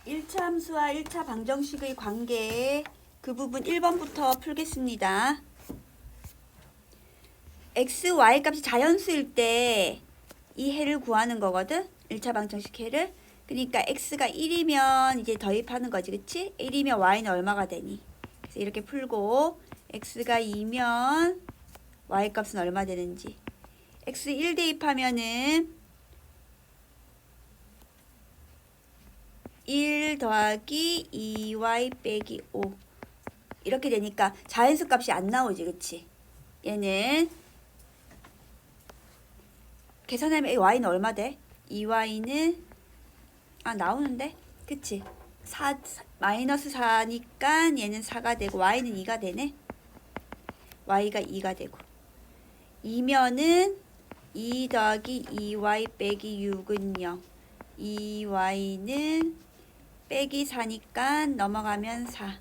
1차 함수와 1차 방정식의 관계 그 부분 1번부터 풀겠습니다. x, y 값이 자연수일 때 이 해를 구하는 거거든. 1차 방정식 해를. 그러니까 x가 1이면 이제 대입하는 거지. 그치? 1이면 y는 얼마가 되니? 그래서 이렇게 풀고 x가 2면 y 값은 얼마 되는지. x 1 대입하면은 1 더하기 2y 빼기 5 이렇게 되니까 자연수 값이 안 나오지. 그치? 얘는 계산하면 y는 얼마 돼? 2y는 나오는데? 그치? 마이너스 4니까 얘는 4가 되고 y는 2가 되네. y가 2가 되고 2면은 2 더하기 2y 빼기 6은 0 2y는 빼기 4니까 넘어가면 4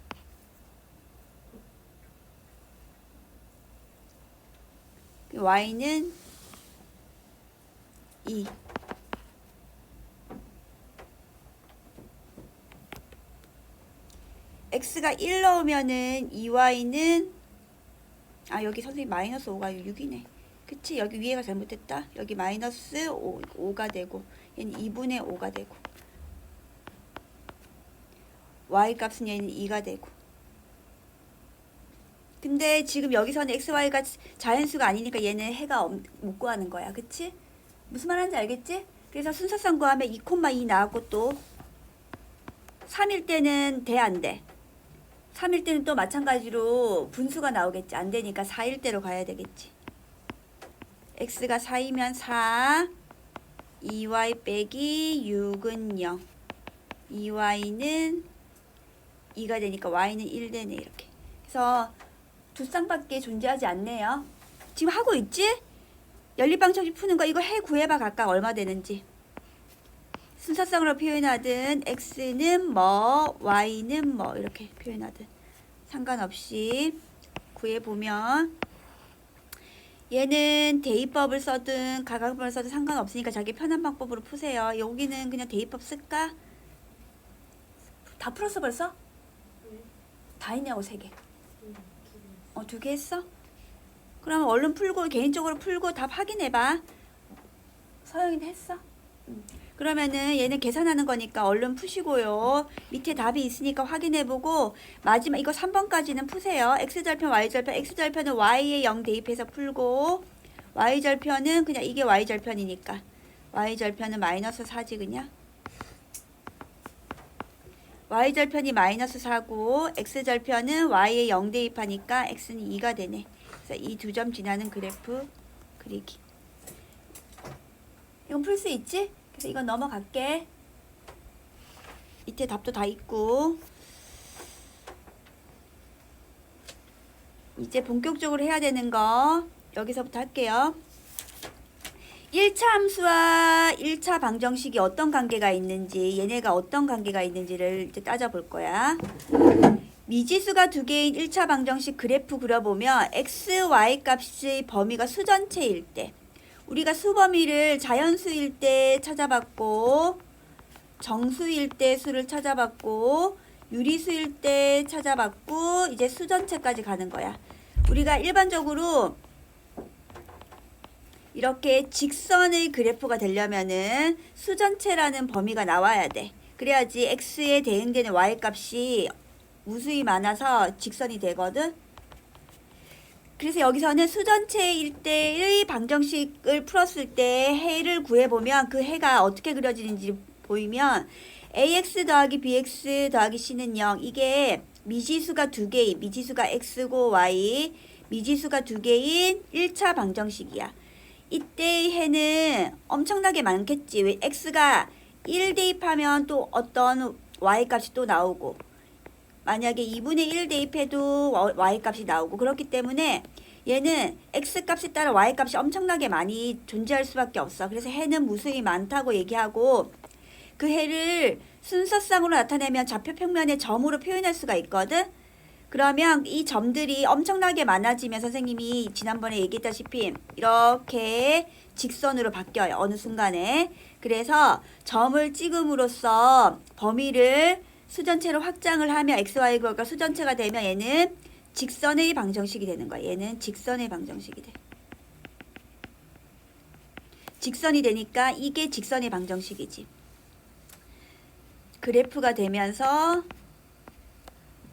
y는 2 x가 1 넣으면은 2y는 여기 선생님 마이너스 5가 6이네. 그치? 여기 위에가 잘못됐다. 여기 마이너스 5가 되고 얘는 2분의 5가 되고 y 값은 얘는 2가 되고. 근데 지금 여기서는 x, y가 자연수가 아니니까 얘는 해가 못 구하는 거야. 그치? 무슨 말하는지 알겠지? 그래서 순서상 구하면 2,2 나왔고 또 3일 때는 돼 안 돼? 3일 때는 또 마찬가지로 분수가 나오겠지. 안 되니까 4일 때로 가야 되겠지. x가 4이면 4 2y 빼기 6은 0 2y는 2가 되니까 y는 1 되네. 이렇게. 그래서 두 쌍밖에 존재하지 않네요. 지금 하고 있지? 연립방정식 푸는 거 이거 해 구해봐. 각각 얼마 되는지. 순서상으로 표현하든 x는 뭐 y는 뭐 이렇게 표현하든 상관없이 구해보면 얘는 대입법을 써든 가각법을 써든 상관없으니까 자기 편한 방법으로 푸세요. 여기는 그냥 대입법 쓸까? 다 풀었어 벌써? 다 했냐고 3개. 2개 했어? 그러면 얼른 풀고 개인적으로 풀고 답 확인해봐. 서영이도 했어? 그러면은 얘는 계산하는 거니까 얼른 푸시고요. 밑에 답이 있으니까 확인해보고 마지막 이거 3번까지는 푸세요. x절편, y절편, x절편은 y에 0 대입해서 풀고 y절편은 그냥 이게 y절편이니까 y절편은 마이너스 4지 그냥. y절편이 마이너스 4고 x절편은 y에 0 대입하니까 x는 2가 되네. 그래서 이 두 점 지나는 그래프 그리기. 이건 풀 수 있지? 그래서 이건 넘어갈게. 밑에 답도 다 있고. 이제 본격적으로 해야 되는 거 여기서부터 할게요. 1차 함수와 1차 방정식이 어떤 관계가 있는지, 얘네가 어떤 관계가 있는지를 이제 따져볼 거야. 미지수가 두 개인 1차 방정식 그래프 그려보면 x, y 값의 범위가 수전체일 때, 우리가 수범위를 자연수일 때 찾아봤고 정수일 때 수를 찾아봤고 유리수일 때 찾아봤고 이제 수전체까지 가는 거야. 우리가 일반적으로 이렇게 직선의 그래프가 되려면은 수전체라는 범위가 나와야 돼. 그래야지 x에 대응되는 y 값이 무수히 많아서 직선이 되거든. 그래서 여기서는 수전체일 때의 방정식을 풀었을 때 해를 구해보면 그 해가 어떻게 그려지는지 보이면 ax 더하기 bx 더하기 c는 0 이게 미지수가 두 개인 미지수가 x고 y 미지수가 두 개인 1차 방정식이야. 이때의 해는 엄청나게 많겠지. 왜 x가 1 대입하면 또 어떤 y 값이 또 나오고 만약에 2분의 1 대입해도 y값이 나오고 그렇기 때문에 얘는 x값에 따라 y값이 엄청나게 많이 존재할 수밖에 없어. 그래서 해는 무수히 많다고 얘기하고 그 해를 순서상으로 나타내면 좌표 평면의 점으로 표현할 수가 있거든. 그러면 이 점들이 엄청나게 많아지면 선생님이 지난번에 얘기했다시피 이렇게 직선으로 바뀌어요. 어느 순간에. 그래서 점을 찍음으로써 범위를 수전체로 확장을 하면 XY가 수전체가 되면 얘는 직선의 방정식이 되는 거야. 얘는 직선의 방정식이 돼. 직선이 되니까 이게 직선의 방정식이지. 그래프가 되면서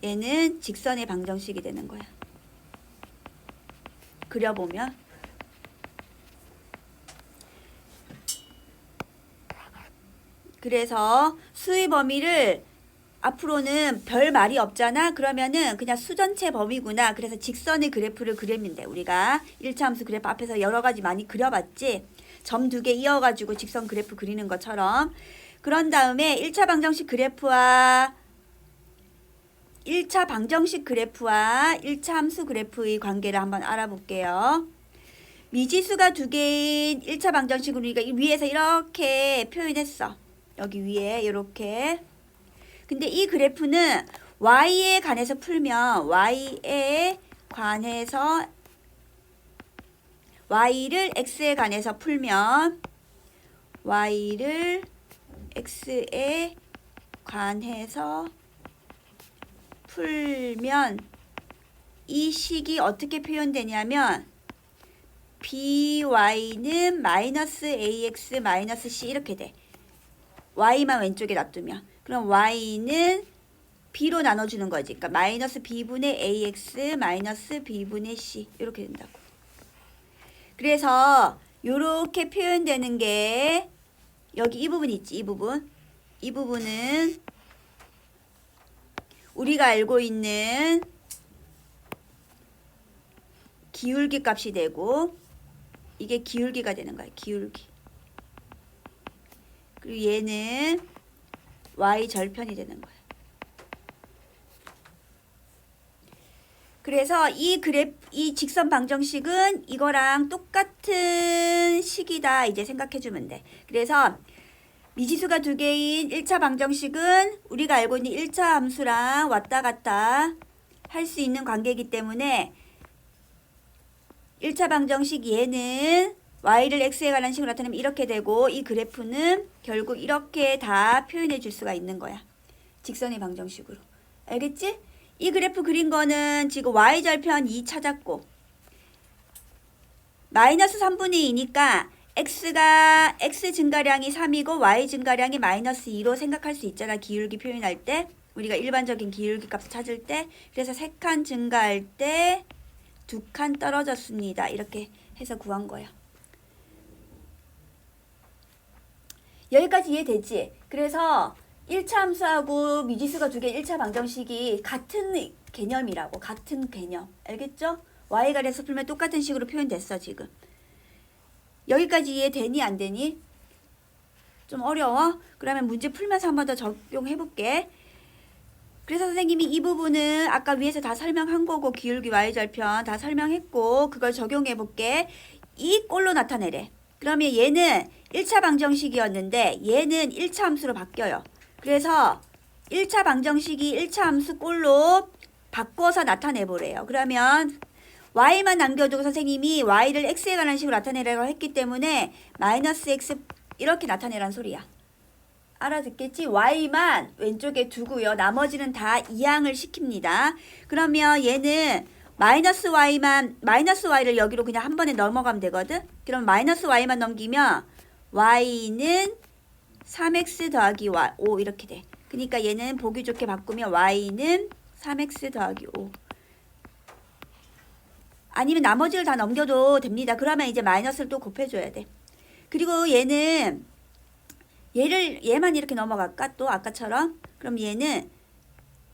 얘는 직선의 방정식이 되는 거야. 그려보면 그래서 수의 범위를 앞으로는 별 말이 없잖아. 그러면은 그냥 수전체 범위구나. 그래서 직선의 그래프를 그리면 돼. 우리가 1차 함수 그래프 앞에서 여러 가지 많이 그려봤지. 점 2개 이어가지고 직선 그래프 그리는 것처럼. 그런 다음에 1차 방정식 그래프와 1차 방정식 그래프와 1차 함수 그래프의 관계를 한번 알아볼게요. 미지수가 2개인 1차 방정식을 우리가 위에서 이렇게 표현했어. 여기 위에 이렇게. 근데 이 그래프는 y에 관해서 풀면 y에 관해서 y를 x에 관해서 풀면 y를 x에 관해서 풀면 이 식이 어떻게 표현되냐면 by는 마이너스 ax 마이너스 c 이렇게 돼. y만 왼쪽에 놔두면. 그럼 y는 b로 나눠주는 거지. 그러니까 마이너스 b분의 ax 마이너스 b분의 c 이렇게 된다고. 그래서 이렇게 표현되는 게 여기 이 부분 있지. 이 부분. 이 부분은 우리가 알고 있는 기울기 값이 되고 이게 기울기가 되는 거야. 기울기. 그리고 얘는 y 절편이 되는 거야. 그래서 이 직선 방정식은 이거랑 똑같은 식이다 이제 생각해주면 돼. 그래서 미지수가 2개인 1차 방정식은 우리가 알고 있는 1차 함수랑 왔다 갔다 할 수 있는 관계이기 때문에 1차 방정식 얘는 y를 x에 관한 식으로 나타내면 이렇게 되고 이 그래프는 결국 이렇게 다 표현해 줄 수가 있는 거야. 직선의 방정식으로. 알겠지? 이 그래프 그린 거는 지금 y절편 2 찾았고 마이너스 3분의 2니까 x 증가량이 3이고 y 증가량이 마이너스 2로 생각할 수 있잖아. 기울기 표현할 때. 우리가 일반적인 기울기 값을 찾을 때. 그래서 3칸 증가할 때 2칸 떨어졌습니다. 이렇게 해서 구한 거야. 여기까지 이해되지? 그래서 1차 함수하고 미지수가 2개 1차 방정식이 같은 개념이라고. 같은 개념. 알겠죠? y가 돼서 풀면 똑같은 식으로 표현됐어 지금. 여기까지 이해되니 안 되니? 좀 어려워? 그러면 문제 풀면서 한 번 더 적용해 볼게. 그래서 선생님이 이 부분은 아까 위에서 다 설명한 거고 기울기 y절편 다 설명했고 그걸 적용해 볼게. 이 꼴로 나타내래. 그러면 얘는 1차 방정식이었는데 얘는 1차 함수로 바뀌어요. 그래서 1차 방정식이 1차 함수 꼴로 바꿔서 나타내 보래요. 그러면 y만 남겨두고 선생님이 y를 x에 관한 식으로 나타내라고 했기 때문에 마이너스 x 이렇게 나타내란 소리야. 알아듣겠지? y만 왼쪽에 두고요. 나머지는 다 이항을 시킵니다. 그러면 얘는 마이너스 y를 여기로 그냥 한 번에 넘어가면 되거든. 그럼 마이너스 y만 넘기면 y는 3x 더하기 5 이렇게 돼. 그러니까 얘는 보기 좋게 바꾸면 y는 3x 더하기 5. 아니면 나머지를 다 넘겨도 됩니다. 그러면 이제 마이너스를 또 곱해줘야 돼. 그리고 얘는 얘만 이렇게 넘어갈까? 또 아까처럼. 그럼 얘는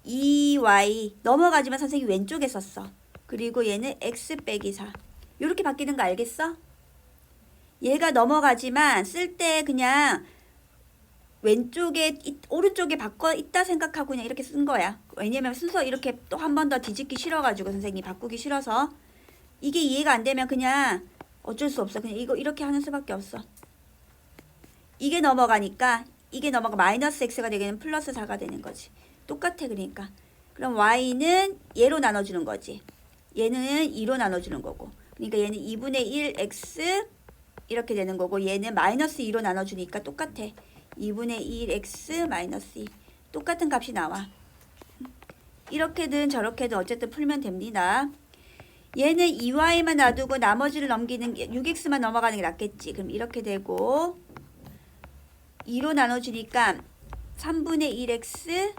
2y 넘어가지만 선생님이 왼쪽에 썼어. 그리고 얘는 x 빼기 4. 이렇게 바뀌는 거 알겠어? 얘가 넘어가지만 쓸 때 그냥 왼쪽에 오른쪽에 바꿔 있다 생각하고 그냥 이렇게 쓴 거야. 왜냐면 순서 이렇게 또 한 번 더 뒤집기 싫어가지고 선생님이 바꾸기 싫어서 이게 이해가 안 되면 그냥 어쩔 수 없어. 그냥 이거 이렇게 하는 수밖에 없어. 이게 넘어가니까 이게 넘어가 마이너스 x가 되기는 플러스 4가 되는 거지. 똑같아 그러니까. 그럼 y는 얘로 나눠주는 거지. 얘는 2로 나눠주는 거고. 그러니까 얘는 2분의 1 x 이렇게 되는 거고 얘는 마이너스 2로 나눠주니까 똑같아. 2분의 1x 마이너스 2 똑같은 값이 나와. 이렇게든 저렇게든 어쨌든 풀면 됩니다. 얘는 2y만 놔두고 나머지를 넘기는 게 6x만 넘어가는 게 낫겠지. 그럼 이렇게 되고 2로 나눠주니까 3분의 1x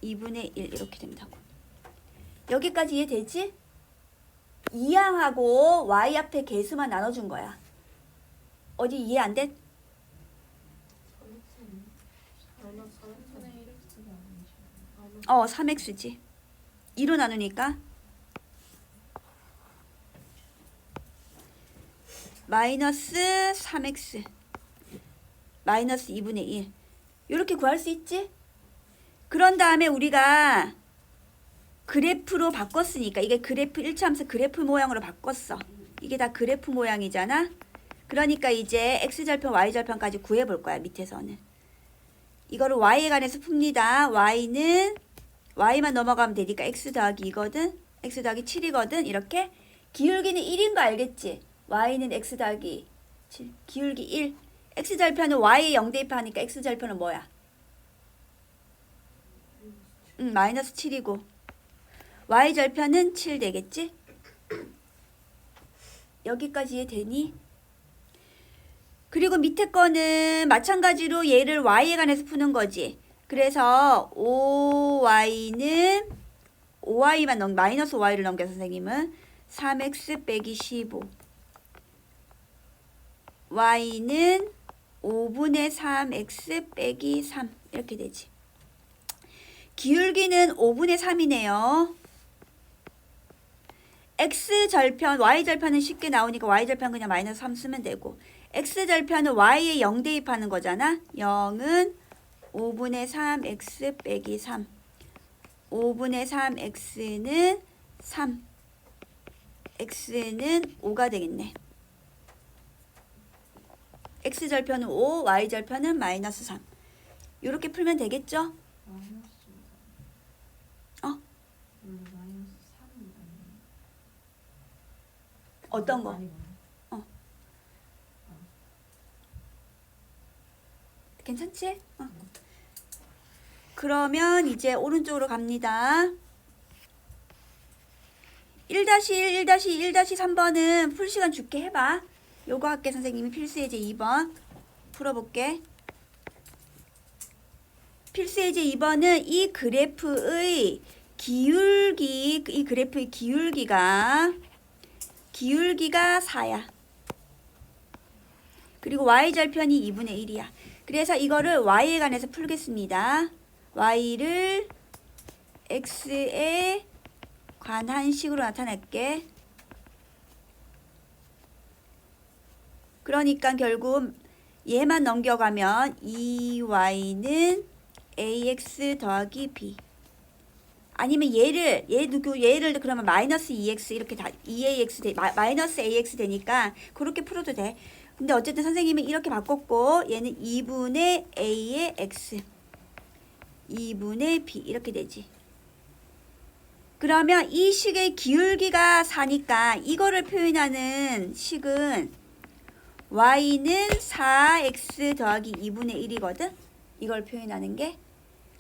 2분의 1 이렇게 됩니다. 여기까지 이해되지? 2항하고 y 앞에 개수만 나눠준 거야. 어디 이해 안 돼? 어, 3x지. 2로 나누니까 마이너스 3x 마이너스 2분의 1 이렇게 구할 수 있지? 그런 다음에 우리가 그래프로 바꿨으니까 이게 그래프 1차함수 그래프 모양으로 바꿨어. 이게 다 그래프 모양이잖아. 그러니까 이제 x절편 y절편까지 구해볼 거야. 밑에서는 이거를 y에 관해서 풉니다. y만 넘어가면 되니까 x 더하기 2거든. x 더하기 7이거든. 이렇게 기울기는 1인 거 알겠지? y는 x 더하기 7 기울기 1 x절편은 y에 0 대입하니까 x절편은 뭐야? 마이너스 7이고 y절편은 7 되겠지? 여기까지 이해되니? 그리고 밑에 거는 마찬가지로 얘를 y에 관해서 푸는 거지. 그래서 5y는 5y만 마이너스 5y를 넘겨 선생님은 3x 빼기 15 y는 5분의 3x 빼기 3 이렇게 되지. 기울기는 5분의 3이네요. x절편, y절편은 쉽게 나오니까 y절편 그냥 마이너스 3 쓰면 되고 x절편은 y에 0 대입하는 거잖아. 0은 5분의 3x 빼기 3 5분의 3x는 3 x는 5가 되겠네. x절편은 5, y절편은 마이너스 3 이렇게 풀면 되겠죠? 어떤 거? 괜찮지? 그러면 이제 오른쪽으로 갑니다. 1-1, 1-2, 1-3번은 풀 시간 줄게 해봐. 요거 할게 선생님이 필수예제 2번 풀어볼게. 필수예제 2번은 이 그래프의 기울기, 이 그래프의 기울기가 4야. 그리고 y절편이 2분의 1이야. 그래서 이거를 y에 관해서 풀겠습니다. y를 x에 관한 식으로 나타낼게. 그러니까 결국 얘만 넘겨가면 2y는 ax 더하기 b 아니면 얘를 그러면 마이너스 2x 이렇게 다 2ax 마이너스 ax 되니까 그렇게 풀어도 돼. 근데 어쨌든 선생님은 이렇게 바꿨고 얘는 2분의 a의 x 2분의 b 이렇게 되지. 그러면 이 식의 기울기가 4니까 이거를 표현하는 식은 y는 4x 더하기 2분의 1이거든. 이걸 표현하는 게.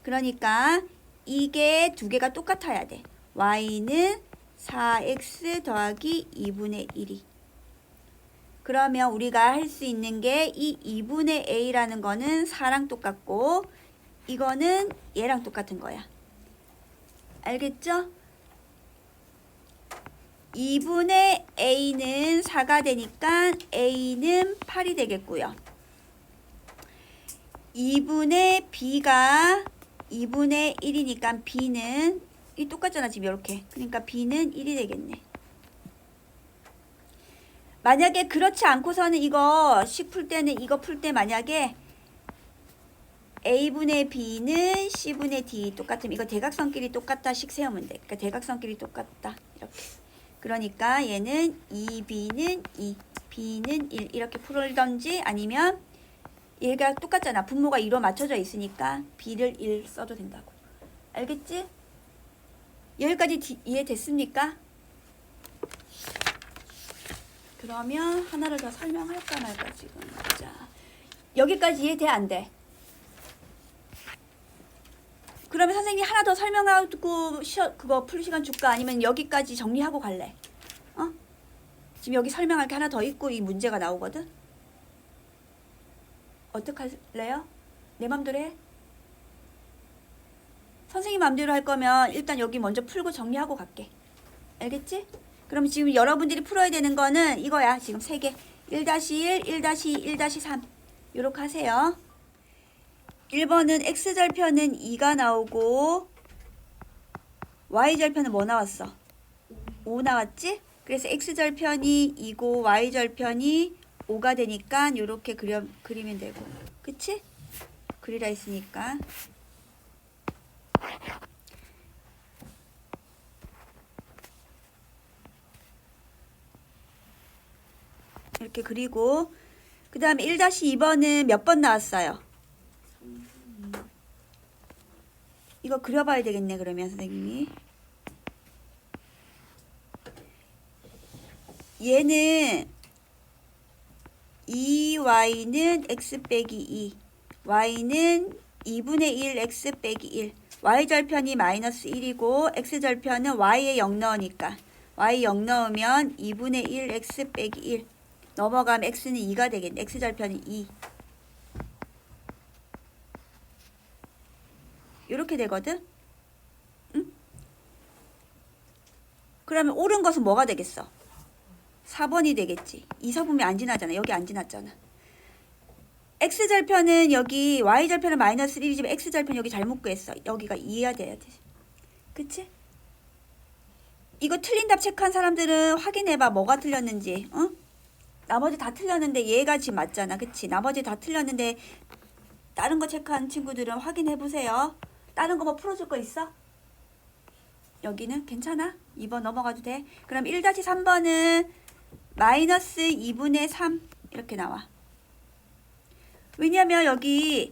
그러니까 이게 두 개가 똑같아야 돼. y는 4x 더하기 2분의 1이. 그러면 우리가 할 수 있는 게 이 2분의 a라는 거는 4랑 똑같고 이거는 얘랑 똑같은 거야. 알겠죠? 2분의 a는 4가 되니까 a는 8이 되겠고요. 2분의 b가 2분의 1이니까 b는 이 똑같잖아 지금 이렇게. 그러니까 b는 1이 되겠네. 만약에 그렇지 않고서는 이거 식 풀 때는 이거 풀 때 만약에 a분의 b는 c분의 d 똑같으면 이거 대각선끼리 똑같다 식 세우면 돼. 그러니까 대각선끼리 똑같다 이렇게. 그러니까 얘는 2b는 2, b는 1 이렇게 풀던지 아니면 얘가 똑같잖아. 분모가 2로 맞춰져 있으니까 b를 1 써도 된다고. 알겠지? 여기까지 이해됐습니까? 그러면 하나를 더 설명할까 말까 지금. 자, 여기까지 이해돼 안 돼? 그러면 선생님이 하나 더 설명하고 그거 풀 시간 줄까? 아니면 여기까지 정리하고 갈래? 어? 지금 여기 설명할 게 하나 더 있고 이 문제가 나오거든? 어떡할래요? 내 맘대로 해? 선생님 맘대로 할 거면 일단 여기 먼저 풀고 정리하고 갈게. 알겠지? 그럼 지금 여러분들이 풀어야 되는 거는 이거야. 지금 3개. 1-1, 1-2, 1-3 요렇게 하세요. 1번은 x절편은 2가 나오고 y절편은 뭐 나왔어? 5 나왔지? 그래서 x절편이 2고 y절편이 5가 되니까 이렇게 그리면 되고. 그치? 그리라 했으니까. 이렇게 그리고 그 다음에 1-2번은 몇 번 나왔어요? 이거 그려봐야 되겠네. 그러면 선생님이 얘는 2y는 x 빼기 2 y는 2분의 1 x 빼기 1 y절편이 마이너스 1이고 x절편은 y에 0 넣으니까 y 0 넣으면 2분의 1 x 빼기 1 넘어가면 x는 2가 되겠네. x절편은 2 이렇게 되거든. 응? 그러면 옳은 것은 뭐가 되겠어? 4번이 되겠지. 2서분이 안 지나잖아. 여기 안 지났잖아. x절편은 여기 y절편은 마이너스 1이지만 x절편 여기 잘못 구했어. 여기가 2해야 돼야 돼. 그치? 이거 틀린 답 체크한 사람들은 확인해봐. 뭐가 틀렸는지. 어? 나머지 다 틀렸는데 얘가 지금 맞잖아. 그치? 나머지 다 틀렸는데 다른 거 체크한 친구들은 확인해보세요. 다른 거 뭐 풀어줄 거 있어? 여기는 괜찮아? 2번 넘어가도 돼. 그럼 1-3번은 마이너스 2분의 3 이렇게 나와. 왜냐면 여기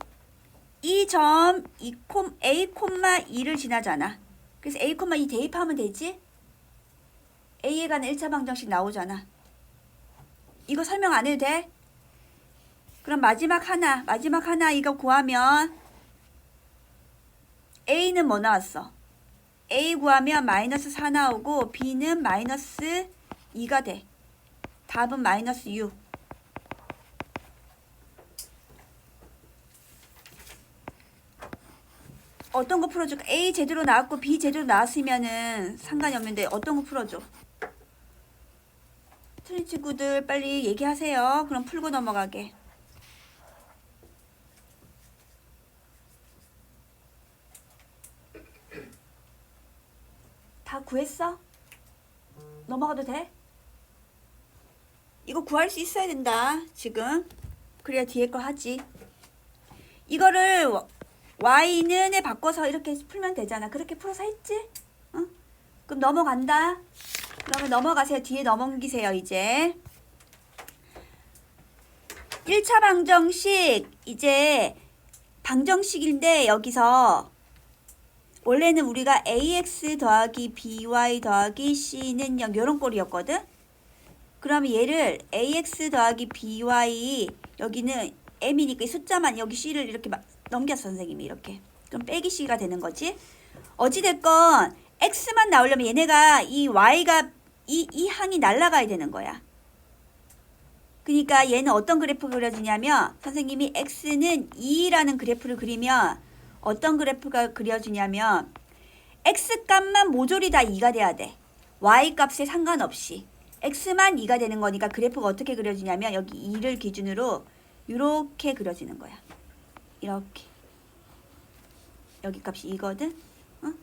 이 점 A,2를 지나잖아. 그래서 A,2 대입하면 되지? A에 관한 1차 방정식 나오잖아. 이거 설명 안 해도 돼? 그럼 마지막 하나 이거 구하면 A는 뭐 나왔어? A 구하면 마이너스 4 나오고 B는 마이너스 2가 돼. 답은 마이너스 6. 어떤 거 풀어줄까? A 제대로 나왔고 B 제대로 나왔으면은 상관이 없는데 어떤 거 풀어줘? 틀린 친구들 빨리 얘기하세요. 그럼 풀고 넘어가게. 다 구했어? 넘어가도 돼? 이거 구할 수 있어야 된다. 지금. 그래야 뒤에 거 하지. 이거를 y는에 바꿔서 이렇게 풀면 되잖아. 그렇게 풀어서 했지? 응? 그럼 넘어간다. 그러면 넘어가세요. 뒤에 넘기세요. 이제 1차 방정식 이제 방정식인데 여기서 원래는 우리가 ax 더하기 by 더하기 c는 0 이런 꼴이었거든. 그러면 얘를 ax 더하기 by 여기는 m이니까 이 숫자만 여기 c를 이렇게 넘겼어. 선생님이 이렇게. 그럼 빼기 c가 되는 거지. 어찌됐건 x만 나오려면 얘네가 이 y가 이 항이 날아가야 되는 거야. 그러니까 얘는 어떤 그래프가 그려지냐면 선생님이 x는 2라는 그래프를 그리면 어떤 그래프가 그려지냐면 x 값만 모조리 다 2가 돼야 돼. y 값에 상관없이. x만 2가 되는 거니까 그래프가 어떻게 그려지냐면 여기 2를 기준으로 이렇게 그려지는 거야. 이렇게. 여기 값이 2거든. 어?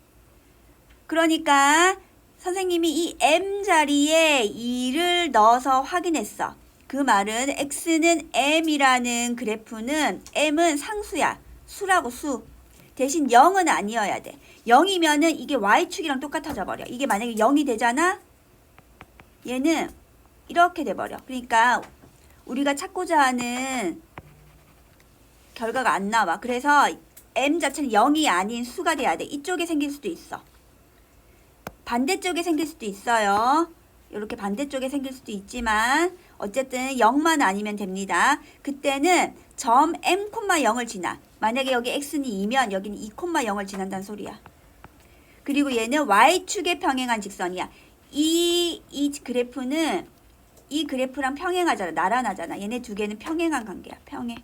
그러니까 선생님이 이 m 자리에 2를 넣어서 확인했어. 그 말은 x는 m이라는 그래프는 m은 상수야. 수라고 수. 대신 0은 아니어야 돼. 0이면은 이게 y축이랑 똑같아져 버려. 이게 만약에 0이 되잖아? 얘는 이렇게 돼 버려. 그러니까 우리가 찾고자 하는 결과가 안 나와. 그래서 m 자체는 0이 아닌 수가 돼야 돼. 이쪽에 생길 수도 있어. 반대쪽에 생길 수도 있어요. 이렇게 반대쪽에 생길 수도 있지만 어쨌든 0만 아니면 됩니다. 그때는 점 m,0을 지나. 만약에 여기 x는 2면 여기는 2,0을 지난다는 소리야. 그리고 얘는 y축에 평행한 직선이야. 이 그래프는 이 그래프랑 평행하잖아. 나란하잖아. 얘네 두 개는 평행한 관계야. 평행.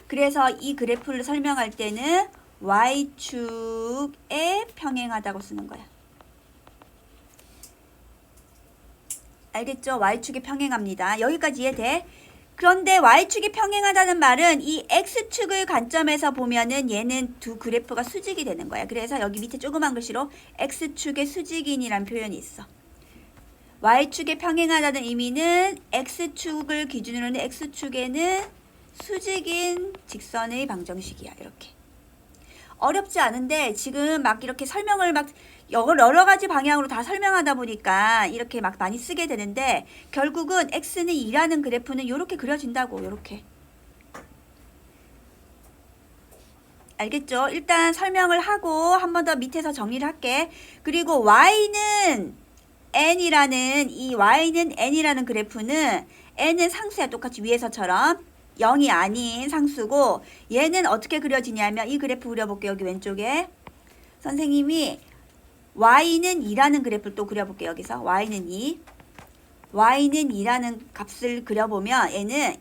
그래서 이 그래프를 설명할 때는 y축에 평행하다고 쓰는 거야. 알겠죠? y축에 평행합니다. 여기까지 이해돼? 그런데 y축이 평행하다는 말은 이 x축을 관점에서 보면은 얘는 두 그래프가 수직이 되는 거야. 그래서 여기 밑에 조그만 글씨로 x축의 수직인이란 표현이 있어. y축에 평행하다는 의미는 x축을 기준으로 하는 x축에는 수직인 직선의 방정식이야. 이렇게. 어렵지 않은데 지금 막 이렇게 설명을 막 여러 가지 방향으로 다 설명하다 보니까 이렇게 막 많이 쓰게 되는데 결국은 x는 2라는 그래프는 이렇게 그려진다고. 이렇게. 알겠죠? 일단 설명을 하고 한 번 더 밑에서 정리를 할게. 그리고 y는 n이라는 그래프는 n은 상수야. 똑같이 위에서처럼 0이 아닌 상수고 얘는 어떻게 그려지냐면 이 그래프 그려볼게요. 여기 왼쪽에 선생님이 y는 2라는 그래프를 또 그려볼게요. 여기서 y는 2라는 값을 그려보면 얘는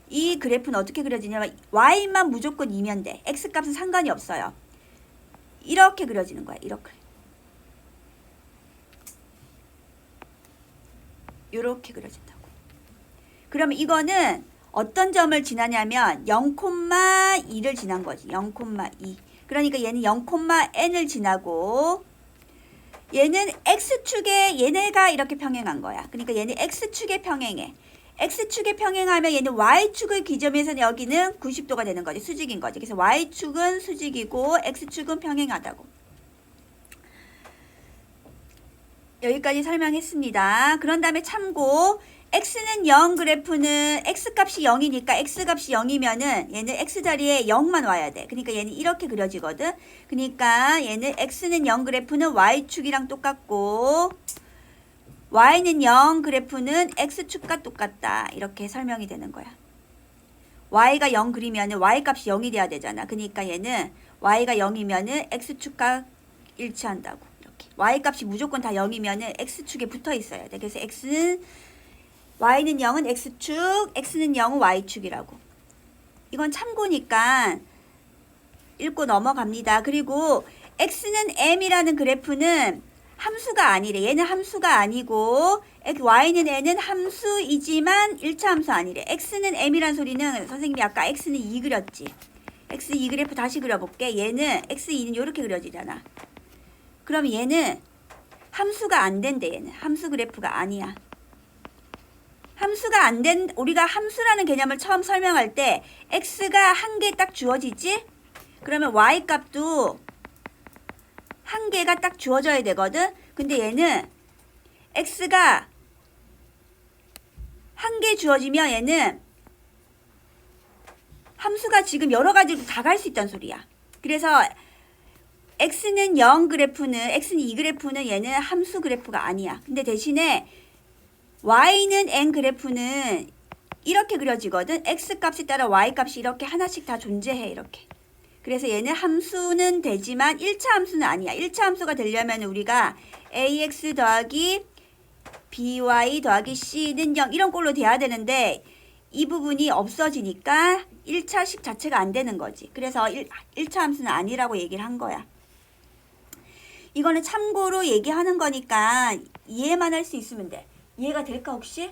이 그래프는 어떻게 그려지냐면 y만 무조건 2면 돼. x값은 상관이 없어요. 이렇게 그려지는 거야. 이렇게 그려진다고. 그러면 이거는 어떤 점을 지나냐면 0,2를 지난 거지. 0,2. 그러니까 얘는 0,n을 지나고 얘는 x축에 얘네가 이렇게 평행한 거야. 그러니까 얘는 x축에 평행해. x축에 평행하면 얘는 y축의 기점에서는 여기는 90도가 되는 거지. 수직인 거지. 그래서 y축은 수직이고 x축은 평행하다고. 여기까지 설명했습니다. 그런 다음에 참고 x는 0 그래프는 x값이 0이니까 x값이 0이면은 얘는 x자리에 0만 와야 돼. 그러니까 얘는 이렇게 그려지거든. 그러니까 얘는 x는 0 그래프는 y축이랑 똑같고 y는 0 그래프는 x축과 똑같다. 이렇게 설명이 되는 거야. y가 0 그리면은 y값이 0이 돼야 되잖아. 그러니까 얘는 y가 0이면은 x축과 일치한다고. 이렇게. y값이 무조건 다 0이면은 x축에 붙어 있어야 돼. 그래서 y는 0은 x축, x는 0은 y축이라고. 이건 참고니까 읽고 넘어갑니다. 그리고 x는 m이라는 그래프는 함수가 아니래. 얘는 함수가 아니고 y는 n은 함수이지만 1차 함수 아니래. x는 m이란 소리는 선생님이 아까 x는 2 그렸지. x2 그래프 다시 그려볼게. 얘는 x2는 이렇게 그려지잖아. 그럼 얘는 함수가 안 된대. 얘는 함수 그래프가 아니야. 함수가 안 된, 우리가 함수라는 개념을 처음 설명할 때 x가 한 개 딱 주어지지? 그러면 y 값도 한 개가 딱 주어져야 되거든? 근데 얘는 x가 한 개 주어지면 얘는 함수가 지금 여러 가지로 다 갈 수 있다는 소리야. 그래서 x는 0 그래프는, x는 2 그래프는 얘는 함수 그래프가 아니야. 근데 대신에 y는 n 그래프는 이렇게 그려지거든. x값에 따라 y값이 이렇게 하나씩 다 존재해. 이렇게. 그래서 얘는 함수는 되지만 1차 함수는 아니야. 1차 함수가 되려면 우리가 ax 더하기 by 더하기 c는 0 이런 꼴로 돼야 되는데 이 부분이 없어지니까 1차식 자체가 안 되는 거지. 그래서 1차 함수는 아니라고 얘기를 한 거야. 이거는 참고로 얘기하는 거니까 이해만 할 수 있으면 돼. 이해가 될까 혹시?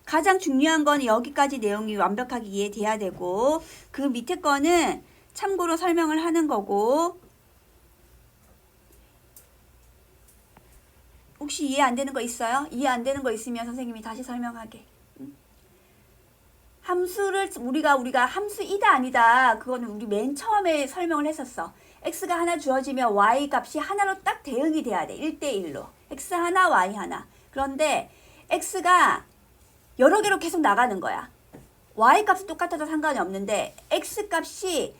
가장 중요한 건 여기까지 내용이 완벽하게 이해돼야 되고 그 밑에 거는 참고로 설명을 하는 거고 혹시 이해 안 되는 거 있어요? 이해 안 되는 거 있으면 선생님이 다시 설명하게. 함수를 우리가 함수이다 아니다 그거는 우리 맨 처음에 설명을 했었어. x가 하나 주어지면 y 값이 하나로 딱 대응이 돼야 돼. 1대1로. x 하나 y 하나. 그런데 x가 여러 개로 계속 나가는 거야. y 값이 똑같아도 상관이 없는데 x 값이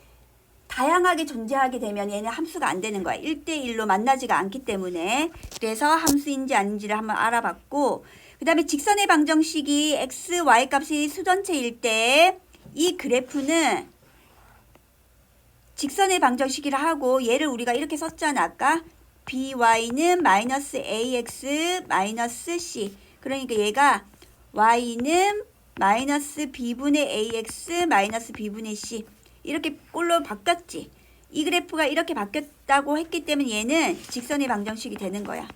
다양하게 존재하게 되면 얘는 함수가 안 되는 거야. 1대1로 만나지가 않기 때문에. 그래서 함수인지 아닌지를 한번 알아봤고, 그 다음에 직선의 방정식이 x, y 값이 수전체일 때 이 그래프는 직선의 방정식이라 하고, 얘를 우리가 이렇게 썼잖아 아까. by는 마이너스 ax 마이너스 c. 그러니까 얘가 y는 마이너스 b분의 ax 마이너스 b분의 c. 이렇게 꼴로 바뀌었지. 이 그래프가 이렇게 바뀌었다고 했기 때문에 얘는 직선의 방정식이 되는 거야.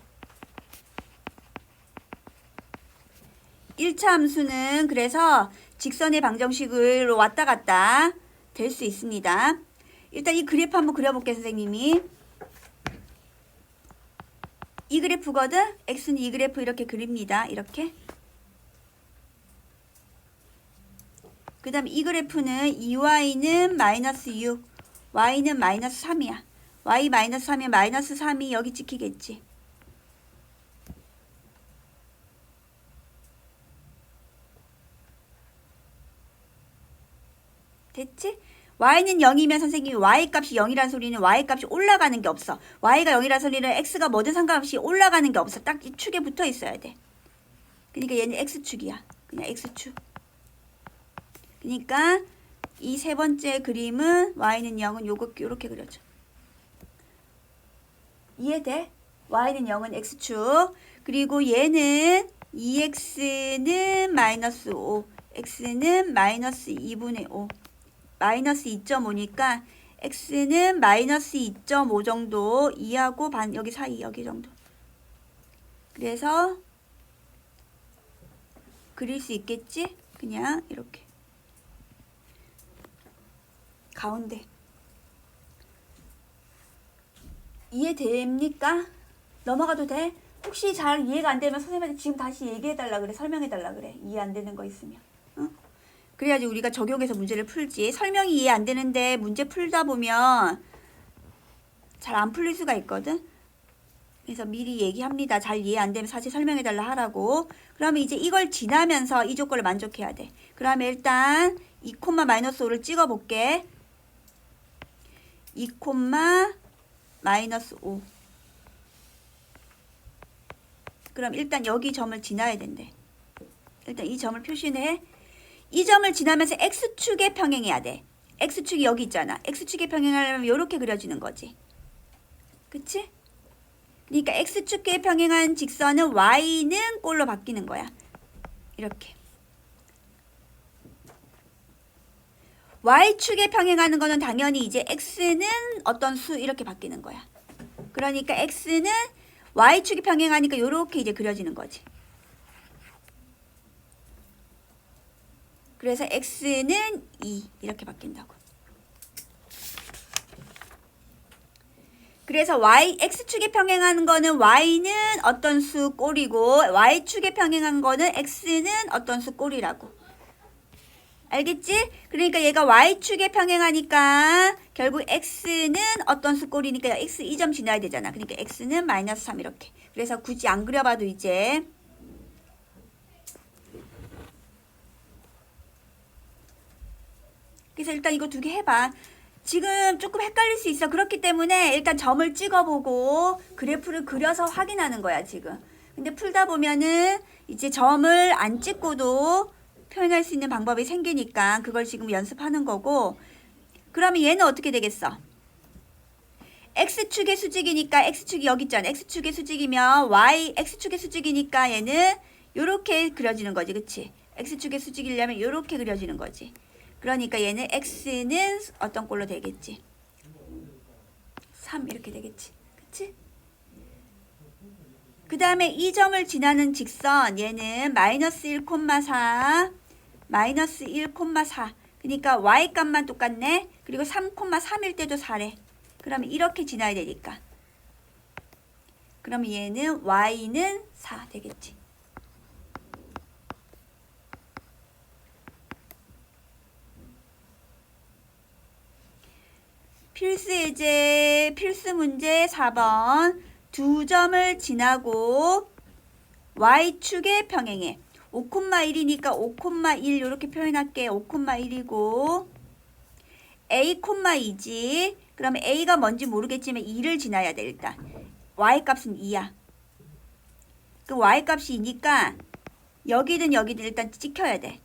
1차 함수는 그래서 직선의 방정식으로 왔다 갔다 될 수 있습니다. 일단 이 그래프 한번 그려볼게요, 선생님이. 이 그래프거든? x는 이 그래프 이렇게 그립니다. 이렇게. 그 다음에 이 그래프는 2y는 마이너스 6, y는 마이너스 3이야. y 마이너스 3이면 마이너스 3이 여기 찍히겠지. 됐지? y는 0이면 선생님이 y값이 0이라는 소리는 y값이 올라가는 게 없어. y가 0이라는 소리는 x가 뭐든 상관없이 올라가는 게 없어. 딱 이 축에 붙어 있어야 돼. 그러니까 얘는 x축이야. 그냥 x축. 그러니까 이 세 번째 그림은 y는 0은 요렇게 그려줘. 이해돼? y는 0은 x축. 그리고 얘는 2x는 마이너스 5, x는 마이너스 2분의 5. 마이너스 2.5니까 x는 마이너스 2.5 정도, 2하고 반, 여기 사이, 여기 정도. 그래서 그릴 수 있겠지? 그냥 이렇게. 가운데. 이해됩니까? 넘어가도 돼? 혹시 잘 이해가 안 되면 선생님한테 지금 다시 얘기해달라 그래. 설명해달라 그래. 이해 안 되는 거 있으면. 응? 그래야지 우리가 적용해서 문제를 풀지. 설명이 이해 안 되는데 문제 풀다 보면 잘 안 풀릴 수가 있거든. 그래서 미리 얘기합니다. 잘 이해 안 되면 사실 설명해달라 하라고. 그러면 이제 이걸 지나면서 이 조건을 만족해야 돼. 그러면 일단 2, 마이너스 5를 찍어볼게. 2, 마이너스 5. 그럼 일단 여기 점을 지나야 된대. 일단 이 점을 표시해. 이 점을 지나면서 x축에 평행해야 돼. x축이 여기 있잖아. x축에 평행하려면 이렇게 그려지는 거지. 그치? 그러니까 x축에 평행한 직선은 y는 꼴로 바뀌는 거야. 이렇게. y축에 평행하는 거는 당연히 이제 x는 어떤 수 이렇게 바뀌는 거야. 그러니까 x는 y축이 평행하니까 이렇게 이제 그려지는 거지. 그래서 x는 2 이렇게 바뀐다고. 그래서 x축에 평행하는 거는 y는 어떤 수 꼴이고 y축에 평행한 거는 x는 어떤 수 꼴이라고. 알겠지? 그러니까 얘가 y축에 평행하니까 결국 x는 어떤 수 꼴이니까 x 2점 지나야 되잖아. 그러니까 x는 마이너스 3 이렇게. 그래서 굳이 안 그려봐도 이제 그래서 일단 이거 두 개 해봐. 지금 조금 헷갈릴 수 있어. 그렇기 때문에 일단 점을 찍어보고 그래프를 그려서 확인하는 거야 지금. 근데 풀다 보면은 이제 점을 안 찍고도 표현할 수 있는 방법이 생기니까 그걸 지금 연습하는 거고. 그러면 얘는 어떻게 되겠어? x축의 수직이니까 x축이 여기 있잖아. x축의 수직이면 x축의 수직이니까 얘는 요렇게 그려지는 거지. 그치? x축의 수직이려면 요렇게 그려지는 거지. 그러니까 얘는 x는 어떤 꼴로 되겠지? 3 이렇게 되겠지. 그치? 그 다음에 이 점을 지나는 직선 얘는 마이너스 1,4 마이너스 1,4 그러니까 y값만 똑같네. 그리고 3,3일 때도 4래. 그러면 이렇게 지나야 되니까. 그러면 얘는 y는 4 되겠지. 필수 예제, 필수 문제 4번. 두 점을 지나고 y축에 평행해. 5,1이니까 5,1 이렇게 표현할게. 5,1이고 a, 2지. 그러면 a가 뭔지 모르겠지만 2를 지나야 돼 일단. y 값은 2야. 그 y 값이 2니까 여기든 여기든 일단 찍혀야 돼.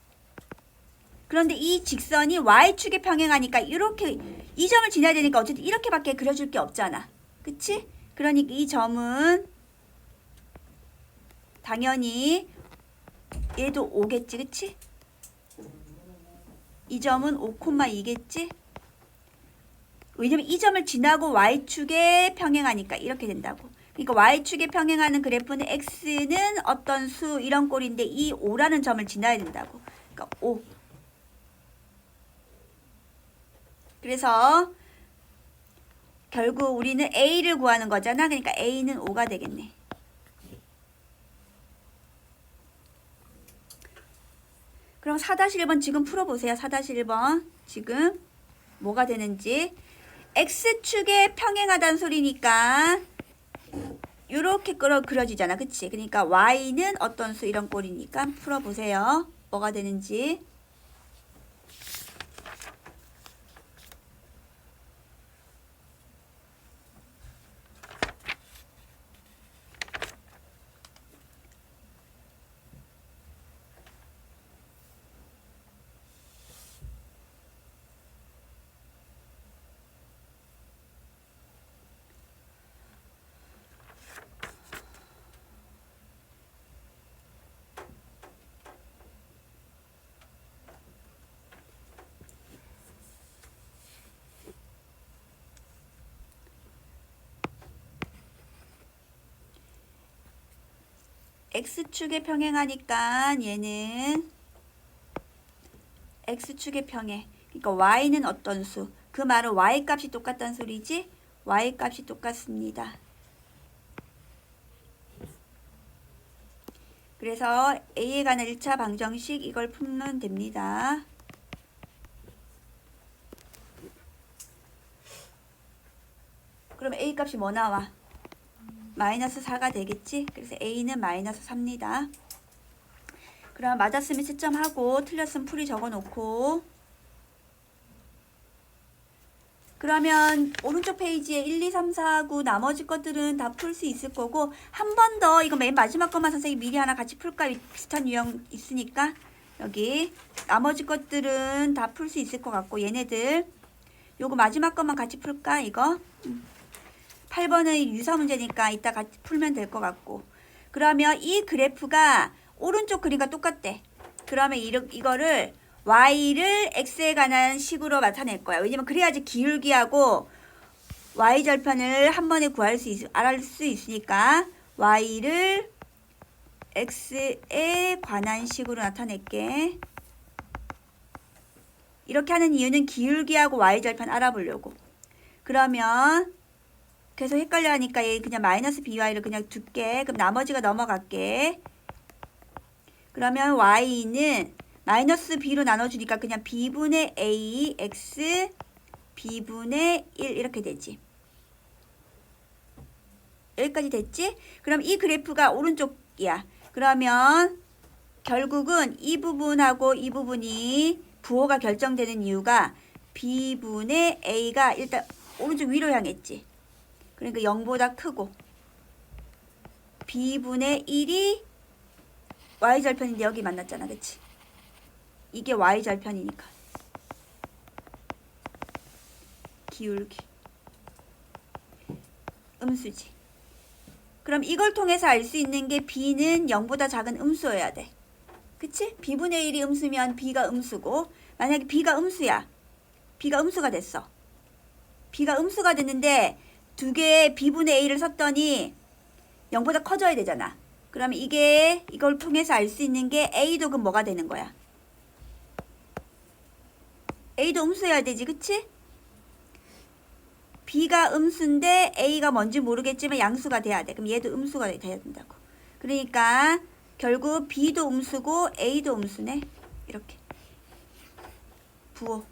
그런데 이 직선이 y축에 평행하니까 이렇게 이 점을 지나야 되니까 어쨌든 이렇게밖에 그려줄 게 없잖아. 그치? 그러니까 이 점은 당연히 얘도 5겠지. 그치? 이 점은 5,2겠지? 왜냐면 이 점을 지나고 y축에 평행하니까 이렇게 된다고. 그러니까 y축에 평행하는 그래프는 x는 어떤 수 이런 꼴인데 이 5라는 점을 지나야 된다고. 그러니까 5. 그래서 결국 우리는 a를 구하는 거잖아. 그러니까 a는 5가 되겠네. 그럼 4-1번 지금 풀어보세요. 4-1번 지금 뭐가 되는지. x축에 평행하다는 소리니까 이렇게 그려지잖아. 그치? 그러니까 y는 어떤 수 이런 꼴이니까 풀어보세요. 뭐가 되는지. x축에 평행하니까 얘는 x축에 평행. 그러니까 y는 어떤 수. 그 말은 y 값이 똑같다는 소리지. y 값이 똑같습니다. 그래서 a에 관한 1차 방정식 이걸 풀면 됩니다. 그럼 a 값이 뭐 나와? 마이너스 4가 되겠지? 그래서 a는 마이너스 4입니다. 그럼 맞았으면 채점하고 틀렸으면 풀이 적어놓고. 그러면 오른쪽 페이지에 1, 2, 3, 4, 9 나머지 것들은 다 풀 수 있을 거고 한 번 더 이거 맨 마지막 것만 선생님이 미리 하나 같이 풀까? 비슷한 유형 있으니까 여기 나머지 것들은 다 풀 수 있을 것 같고 얘네들 요거 마지막 것만 같이 풀까? 이거 8번의 유사 문제니까 이따 같이 풀면 될 것 같고. 그러면 이 그래프가 오른쪽 그림과 똑같대. 그러면 이거를 y를 x에 관한 식으로 나타낼 거야. 왜냐면 그래야지 기울기하고 y절편을 한 번에 알을 수 있으니까 y를 x에 관한 식으로 나타낼게. 이렇게 하는 이유는 기울기하고 y절편 알아보려고. 그러면 계속 헷갈려 하니까 얘 그냥 마이너스 by를 그냥 둘게. 그럼 나머지가 넘어갈게. 그러면 y는 마이너스 b로 나눠주니까 그냥 b분의 a x b분의 1 이렇게 되지. 여기까지 됐지? 그럼 이 그래프가 오른쪽이야. 그러면 결국은 이 부분하고 이 부분이 부호가 결정되는 이유가 b분의 a가 일단 오른쪽 위로 향했지. 그러니까 0보다 크고 b분의 1이 y절편인데 여기 만났잖아. 그치? 이게 y절편이니까. 기울기. 음수지. 그럼 이걸 통해서 알 수 있는 게 b는 0보다 작은 음수여야 돼. 그치? b분의 1이 음수면 b가 음수고 만약에 b가 음수야. b가 음수가 됐어. b가 음수가 됐는데 두 개의 b분의 a를 썼더니 0보다 커져야 되잖아. 그러면 이걸 통해서 알 수 있는 게 a도 그럼 뭐가 되는 거야? a도 음수여야 되지. 그치? b가 음수인데 a가 뭔지 모르겠지만 양수가 돼야 돼. 그럼 얘도 음수가 돼야 된다고. 그러니까 결국 b도 음수고 a도 음수네. 이렇게. 부호.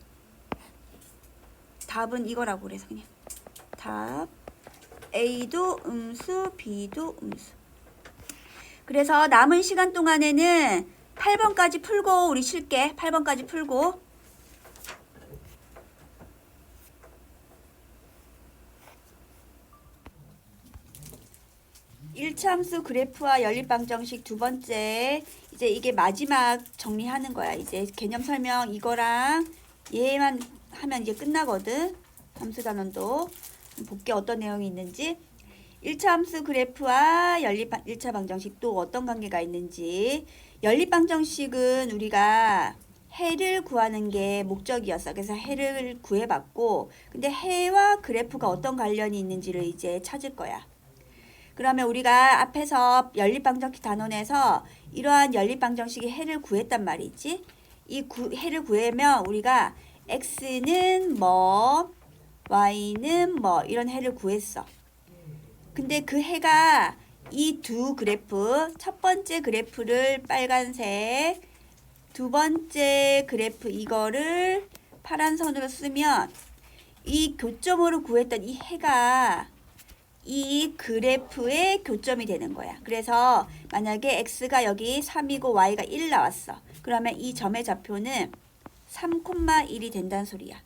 답은 이거라고 그래서 그냥. 답. a도 음수, b도 음수. 그래서 남은 시간 동안에는 8번까지 풀고 우리 쉴게. 8번까지 풀고. 1차함수 그래프와 연립방정식 두 번째, 이제 이게 마지막 정리하는 거야. 이제 개념 설명 이거랑 얘만 하면 이제 끝나거든. 함수 단원도 볼게 어떤 내용이 있는지. 1차 함수 그래프와 1차 방정식도 어떤 관계가 있는지. 연립방정식은 우리가 해를 구하는 게 목적이었어. 그래서 해를 구해봤고, 근데 해와 그래프가 어떤 관련이 있는지를 이제 찾을 거야. 그러면 우리가 앞에서 연립방정식 단원에서 이러한 연립방정식의 해를 구했단 말이지. 이 해를 구하면 우리가 x는 뭐, y는 뭐 이런 해를 구했어. 근데 그 해가 이 두 그래프, 첫 번째 그래프를 빨간색, 두 번째 그래프 이거를 파란 선으로 쓰면 이 교점으로 구했던 이 해가 이 그래프의 교점이 되는 거야. 그래서 만약에 x가 여기 3이고 y가 1 나왔어. 그러면 이 점의 좌표는 3,1이 된다는 소리야.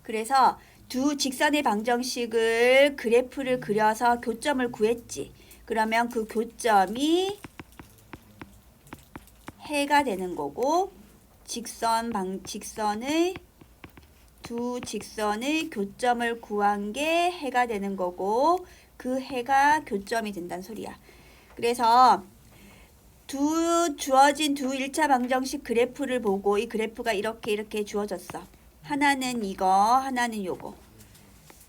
그래서 두 직선의 방정식을 그래프를 그려서 교점을 구했지. 그러면 그 교점이 해가 되는 거고, 두 직선의 교점을 구한 게 해가 되는 거고, 그 해가 교점이 된다는 소리야. 그래서 주어진 두 1차 방정식 그래프를 보고 이 그래프가 이렇게 주어졌어. 하나는 이거, 하나는 요거.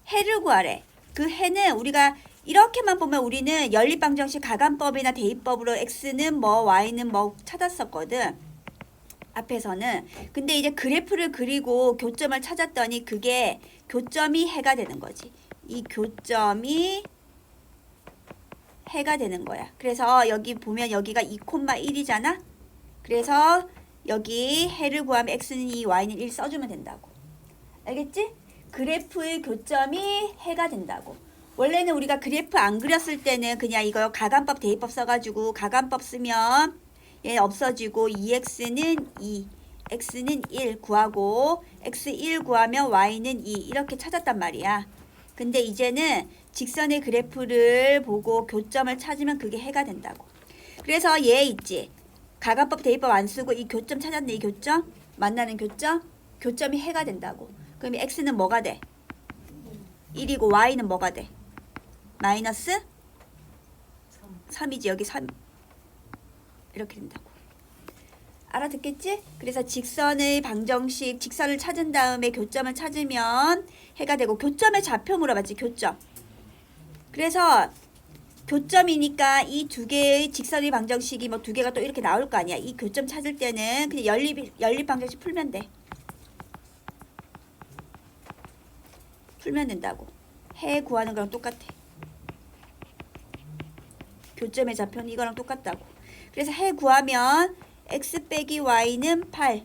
해를 구하래. 그 해는 우리가 이렇게만 보면 우리는 연립방정식 가감법이나 대입법으로 x는 뭐, y는 뭐 찾았었거든. 앞에서는. 근데 이제 그래프를 그리고 교점을 찾았더니 그게 교점이 해가 되는 거지. 이 교점이 해가 되는 거야. 그래서 여기 보면 여기가 2,1이잖아. 그래서 여기 해를 구하면 x는 2, y는 1 써주면 된다고. 알겠지? 그래프의 교점이 해가 된다고. 원래는 우리가 그래프 안 그렸을 때는 그냥 이거 가감법 대입법 써가지고 가감법 쓰면 얘 없어지고 2x는 2, x는 1 구하고 x1 구하면 y는 2 이렇게 찾았단 말이야. 근데 이제는 직선의 그래프를 보고 교점을 찾으면 그게 해가 된다고. 그래서 얘 있지. 가감법 대입법 안 쓰고 이 교점 찾았네. 이 교점 만나는 교점 교점이 해가 된다고. 그럼 x는 뭐가 돼? 1이고 y는 뭐가 돼? 마이너스 3이지. 여기 3 이렇게 된다고. 알아듣겠지? 그래서 직선의 방정식 직선을 찾은 다음에 교점을 찾으면 해가 되고, 교점의 좌표 물어봤지. 교점. 그래서 교점이니까 이 두 개의 직선의 방정식이 뭐 두 개가 또 이렇게 나올 거 아니야. 이 교점 찾을 때는 그냥 연립 방정식 풀면 돼. 풀면 된다고. 해 구하는 거랑 똑같아. 교점의 좌표는 이거랑 똑같다고. 그래서 해 구하면 x 빼기 y는 8,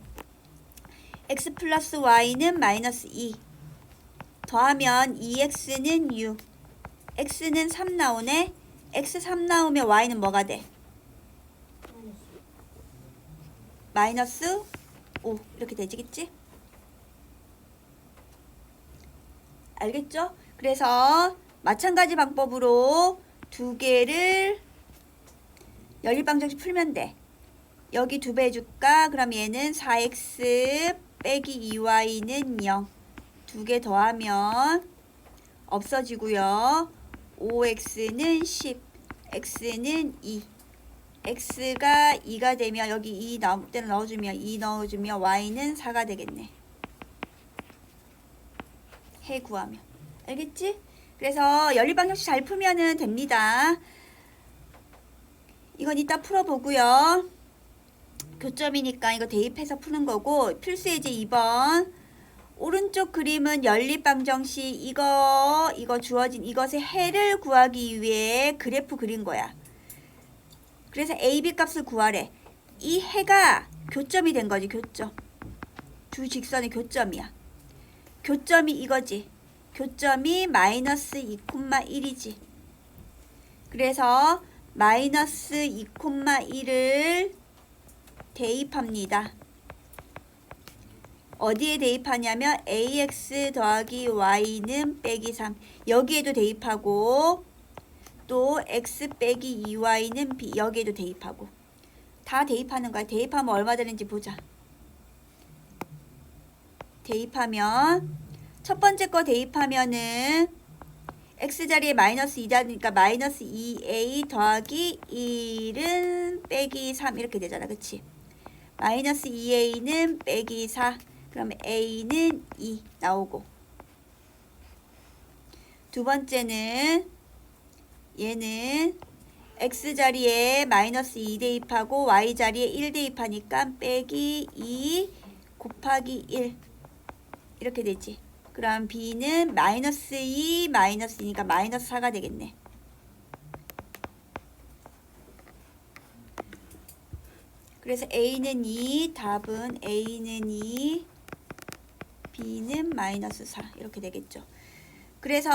x 플러스 y는 마이너스 2, 더하면 2x는 6, x는 3 나오네. x 3 나오면 y는 뭐가 돼? 마이너스 5 이렇게 되지겠지? 알겠죠? 그래서 마찬가지 방법으로 두 개를 연립방정식 풀면 돼. 여기 2배 해줄까? 그럼 얘는 4x 빼기 2y는 0. 두 개 더하면 없어지고요. 5x는 10, x는 2. x가 2가 되면 여기 2 나올 때는 넣어주면 2 넣어주면 y는 4가 되겠네. 해 구하면. 알겠지? 그래서 연립방정식 잘 풀면은 됩니다. 이건 이따 풀어보고요. 교점이니까 이거 대입해서 푸는 거고, 필수예제 2번. 오른쪽 그림은 연립방정식 이거 주어진 이것의 해를 구하기 위해 그래프 그린 거야. 그래서 AB 값을 구하래. 이 해가 교점이 된 거지. 교점. 두 직선의 교점이야. 교점이 이거지. 교점이 마이너스 2,1이지. 그래서 마이너스 2,1을 대입합니다. 어디에 대입하냐면 ax 더하기 y는 빼기 3. 여기에도 대입하고, 또 x 빼기 2y는 b. 여기에도 대입하고. 다 대입하는 거야. 대입하면 얼마 되는지 보자. 대입하면 첫 번째 거 대입하면은 x자리에 마이너스 2다니까 마이너스 2a 더하기 1은 빼기 3 이렇게 되잖아. 그치? 마이너스 2a는 빼기 4. 그러면 a는 2 나오고. 두 번째는 얘는 x자리에 마이너스 2 대입하고 y자리에 1 대입하니까 빼기 2 곱하기 1 이렇게 되지. 그럼 b는 마이너스 2 마이너스 2니까 마이너스 4가 되겠네. 그래서 a는 2, 답은 a는 2, b는 마이너스 4 이렇게 되겠죠. 그래서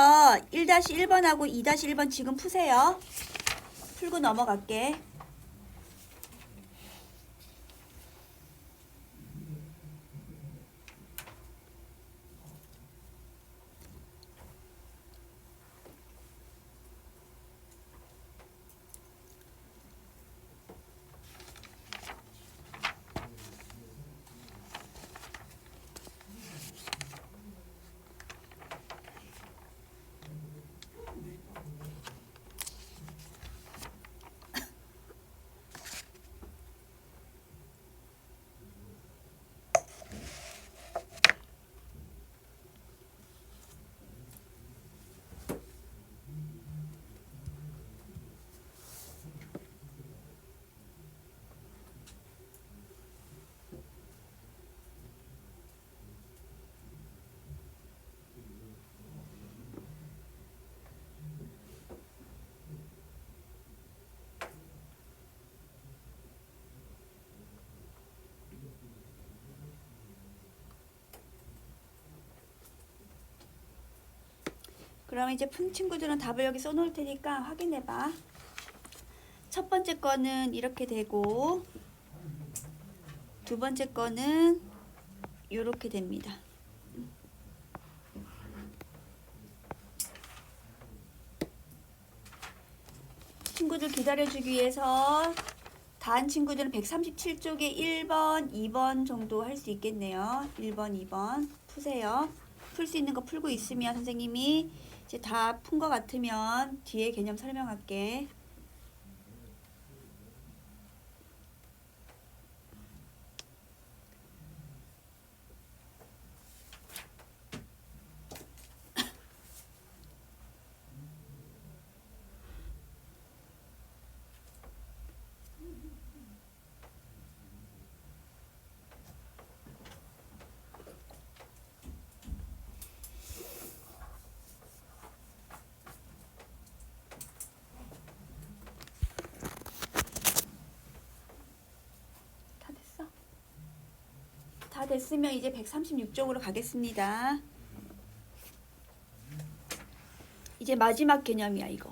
1-1번하고 2-1번 지금 푸세요. 풀고 넘어갈게. 그럼 이제 푼 친구들은 답을 여기 써놓을 테니까 확인해봐. 첫 번째 거는 이렇게 되고 두 번째 거는 이렇게 됩니다. 친구들 기다려주기 위해서 다한 친구들은 137쪽에 1번, 2번 정도 할 수 있겠네요. 1번, 2번 푸세요. 풀 수 있는 거 풀고 있으면 선생님이 이제 다 푼 거 같으면 뒤에 개념 설명할게. 다 됐으면 이제 136쪽으로 가겠습니다. 이제 마지막 개념이야 이거.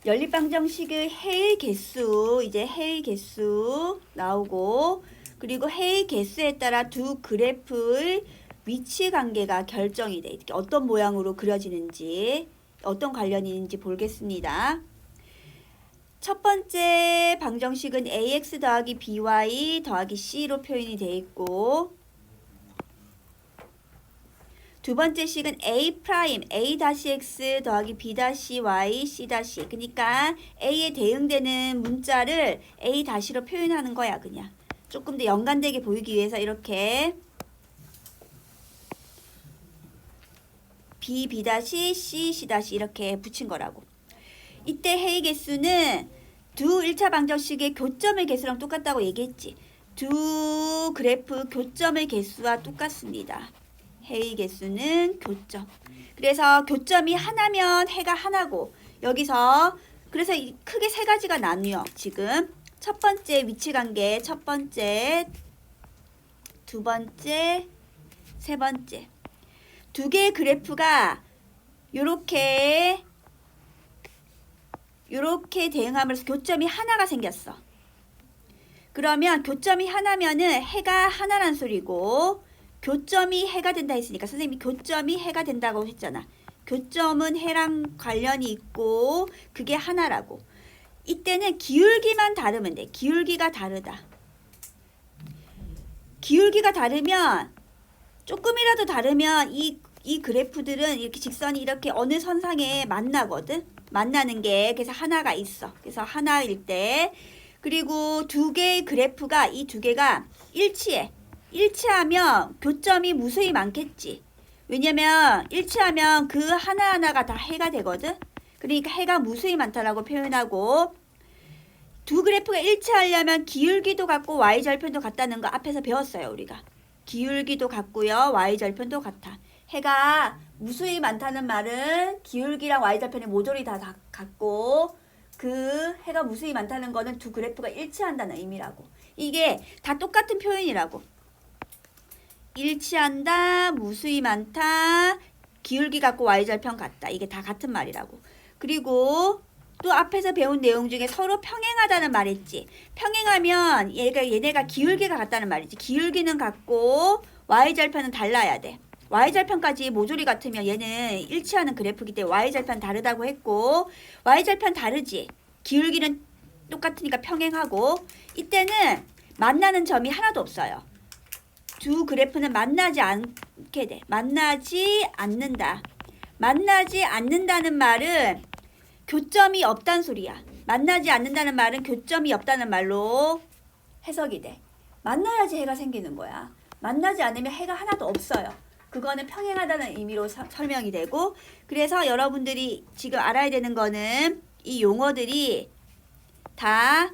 연립방정식의 해의 개수, 이제 해의 개수 나오고, 그리고 해의 개수에 따라 두 그래프의 위치 관계가 결정이 돼. 어떤 모양으로 그려지는지, 어떤 관련이 있는지 보겠습니다. 첫 번째 방정식은 ax 더하기 by 더하기 c로 표현이 되어 있고, 두 번째 식은 a'(a-x) 더하기 b'(y) c'. 그러니까 a에 대응되는 문자를 a'(로 표현하는 거야. 그냥 조금 더 연관되게 보이기 위해서 이렇게 b, c, c' 이렇게 붙인 거라고. 이때 해의 개수는 두 1차 방정식의 교점의 개수랑 똑같다고 얘기했지. 두 그래프 교점의 개수와 똑같습니다. 해의 개수는 교점. 그래서 교점이 하나면 해가 하나고, 여기서 그래서 크게 세 가지가 나뉘어. 지금 첫 번째 위치관계, 첫 번째, 두 번째, 세 번째. 두 개의 그래프가 요렇게 대응하면서 교점이 하나가 생겼어. 그러면 교점이 하나면은 해가 하나란 소리고, 교점이 해가 된다 했으니까 선생님이 교점이 해가 된다고 했잖아. 교점은 해랑 관련이 있고 그게 하나라고. 이때는 기울기만 다르면 돼. 기울기가 다르다. 기울기가 다르면 조금이라도 다르면 이 그래프들은 이렇게 직선이 이렇게 어느 선상에 만나거든. 만나는 게 그래서 하나가 있어. 그래서 하나일 때 그리고 두 개의 그래프가 이 두 개가 일치해. 일치하면 교점이 무수히 많겠지. 왜냐면 일치하면 그 하나하나가 다 해가 되거든. 그러니까 해가 무수히 많다라고 표현하고 두 그래프가 일치하려면 기울기도 같고 y절편도 같다는 거 앞에서 배웠어요. 우리가. 기울기도 같고요. y절편도 같아. 해가 무수히 많다는 말은 기울기랑 y절편의 모조리 다 같고 그 해가 무수히 많다는 거는 두 그래프가 일치한다는 의미라고. 이게 다 똑같은 표현이라고. 일치한다, 무수히 많다, 기울기 같고 y절편 같다. 이게 다 같은 말이라고. 그리고 또 앞에서 배운 내용 중에 서로 평행하다는 말했지. 평행하면 얘네가 기울기가 같다는 말이지. 기울기는 같고 y절편은 달라야 돼. y절편까지 모조리 같으면 얘는 일치하는 그래프이기 때문에 y절편 다르다고 했고 y절편 다르지. 기울기는 똑같으니까 평행하고 이때는 만나는 점이 하나도 없어요. 두 그래프는 만나지 않게 돼. 만나지 않는다. 만나지 않는다는 말은 교점이 없다는 소리야. 만나지 않는다는 말은 교점이 없다는 말로 해석이 돼. 만나야지 해가 생기는 거야. 만나지 않으면 해가 하나도 없어요. 그거는 평행하다는 의미로 설명이 되고 그래서 여러분들이 지금 알아야 되는 거는 이 용어들이 다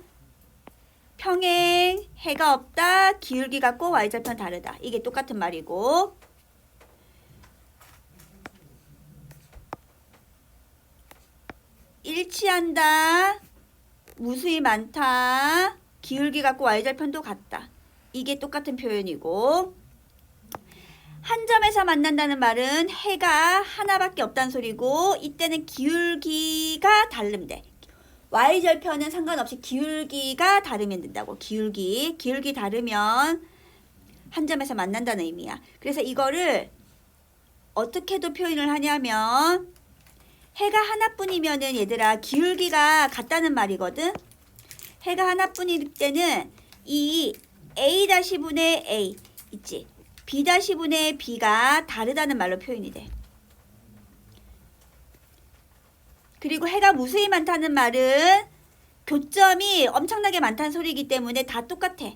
평행, 해가 없다, 기울기 같고 y절편 다르다. 이게 똑같은 말이고 일치한다, 무수히 많다, 기울기 같고 y절편도 같다. 이게 똑같은 표현이고 한 점에서 만난다는 말은 해가 하나밖에 없다는 소리고 이때는 기울기가 다르면 돼. y절편은 상관없이 기울기가 다르면 된다고. 기울기 다르면 한 점에서 만난다는 의미야. 그래서 이거를 어떻게도 표현을 하냐면 해가 하나뿐이면은 얘들아 기울기가 같다는 말이거든. 해가 하나뿐일 때는 이 A-분의 A 있지. B-분의 B가 다르다는 말로 표현이 돼. 그리고 해가 무수히 많다는 말은 교점이 엄청나게 많다는 소리이기 때문에 다 똑같아.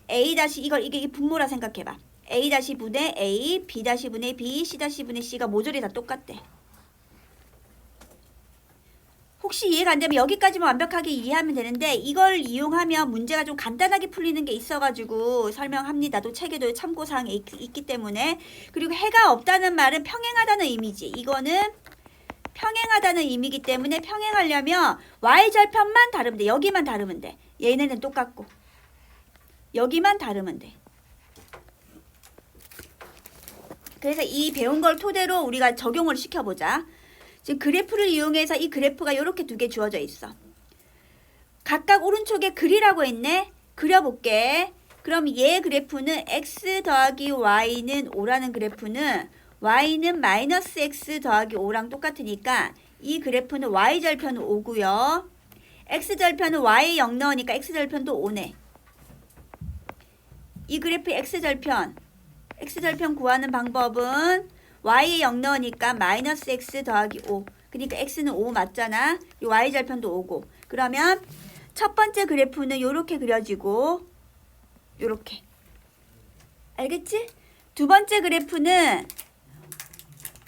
A- 이게 분모라 생각해봐. A-분의 A, B-분의 B, C-분의 C가 모조리 다 똑같대. 혹시 이해가 안 되면 여기까지만 완벽하게 이해하면 되는데 이걸 이용하면 문제가 좀 간단하게 풀리는 게 있어가지고 설명합니다. 또 책에도 참고사항이 있기 때문에. 그리고 해가 없다는 말은 평행하다는 의미지. 이거는 평행하다는 의미이기 때문에 평행하려면 y절편만 다르면 돼. 여기만 다르면 돼. 얘네는 똑같고 여기만 다르면 돼. 그래서 이 배운 걸 토대로 우리가 적용을 시켜보자. 지금 그래프를 이용해서 이 그래프가 이렇게 두 개 주어져 있어. 각각 오른쪽에 글이라고 했네. 그려볼게. 그럼 얘 그래프는 x 더하기 y는 5라는 그래프는 y는 마이너스 x 더하기 5랑 똑같으니까 이 그래프는 y절편은 5고요. x절편은 y에 0 넣으니까 x절편도 5네. 이 그래프 x절편 구하는 방법은 y에 0 넣으니까 마이너스 x 더하기 5. 그러니까 x는 5 맞잖아. 이 y절편도 5고. 그러면 첫 번째 그래프는 이렇게 그려지고 요렇게. 알겠지? 두 번째 그래프는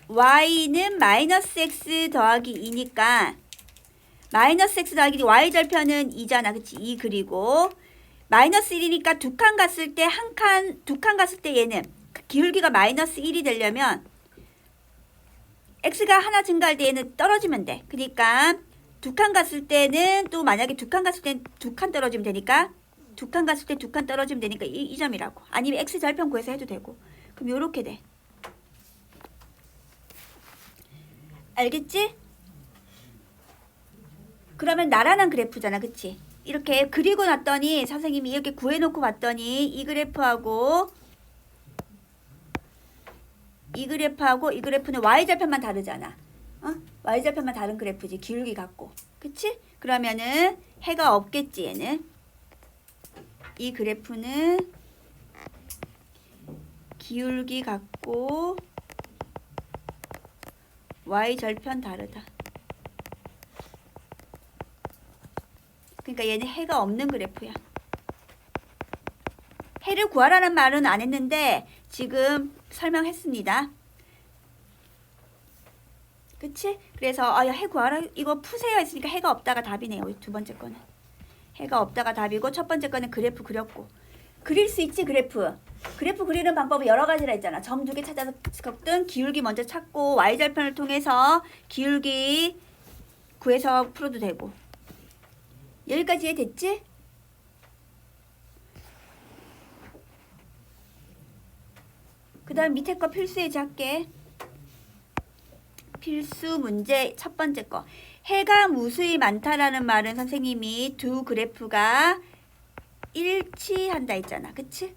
y는 마이너스 x 더하기 2니까 마이너스 x 더하기 y절편은 2잖아. 그치? 2 그리고 마이너스 1이니까 두 칸 갔을 때 두 칸 갔을 때 얘는 기울기가 마이너스 1이 되려면 x가 하나 증가할 때 얘는 떨어지면 돼. 그러니까 두 칸 갔을 때는 또 만약에 두 칸 갔을 땐 두 칸 떨어지면 되니까 두 칸 갔을 때 두 칸 떨어지면 되니까 이 점이라고. 아니면 x절편 구해서 해도 되고. 그럼 요렇게 돼. 알겠지? 그러면 나란한 그래프잖아. 그치? 이렇게 그리고 났더니 선생님이 이렇게 구해놓고 봤더니 이 그래프하고 이 그래프는 y절편만 다르잖아. y절편만 다른 그래프지. 기울기 같고. 그치? 그러면은 해가 없겠지 얘는. 이 그래프는 기울기 같고 y절편 다르다. 그러니까 얘는 해가 없는 그래프야. 해를 구하라는 말은 안 했는데 지금 설명했습니다. 그치? 그래서 해 구하라 이거 푸세요 했으니까 해가 없다가 답이네요. 두 번째 거는 해가 없다가 답이고, 첫 번째 거는 그래프 그렸고. 그릴 수 있지 그래프. 그래프 그리는 방법이 여러 가지라 했잖아. 점 두 개 찾아서 걷든 기울기 먼저 찾고 y절편을 통해서 기울기 구해서 풀어도 되고. 여기까지 이해됐지? 그 다음 밑에 거 필수예제 할게. 필수 문제 첫 번째 거. 해가 무수히 많다라는 말은 선생님이 두 그래프가 일치한다 했잖아. 그치?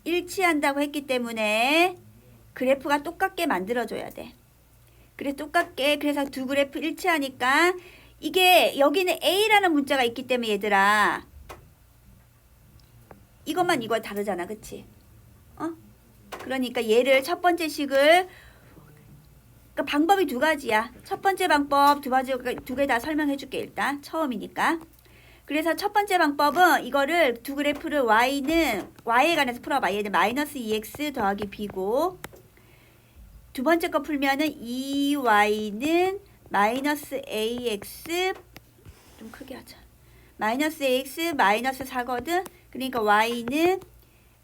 일치한다고 했기 때문에 그래프가 똑같게 만들어줘야 돼. 그래 똑같게. 그래서 두 그래프 일치하니까 이게 여기는 A라는 문자가 있기 때문에 얘들아 이것만 이거 다르잖아. 그치? 그러니까 얘를 첫 번째 식을 그러니까 방법이 두 가지야. 첫 번째 방법 두 개 다 설명해 줄게. 일단 처음이니까. 그래서 첫 번째 방법은 이거를 두 그래프를 y에 관해서 풀어봐. 얘는 마이너스 2x 더하기 b고, 두 번째 거 풀면은 2y는 마이너스 ax, 좀 크게 하자. 마이너스 ax 마이너스 4거든. 그러니까 y는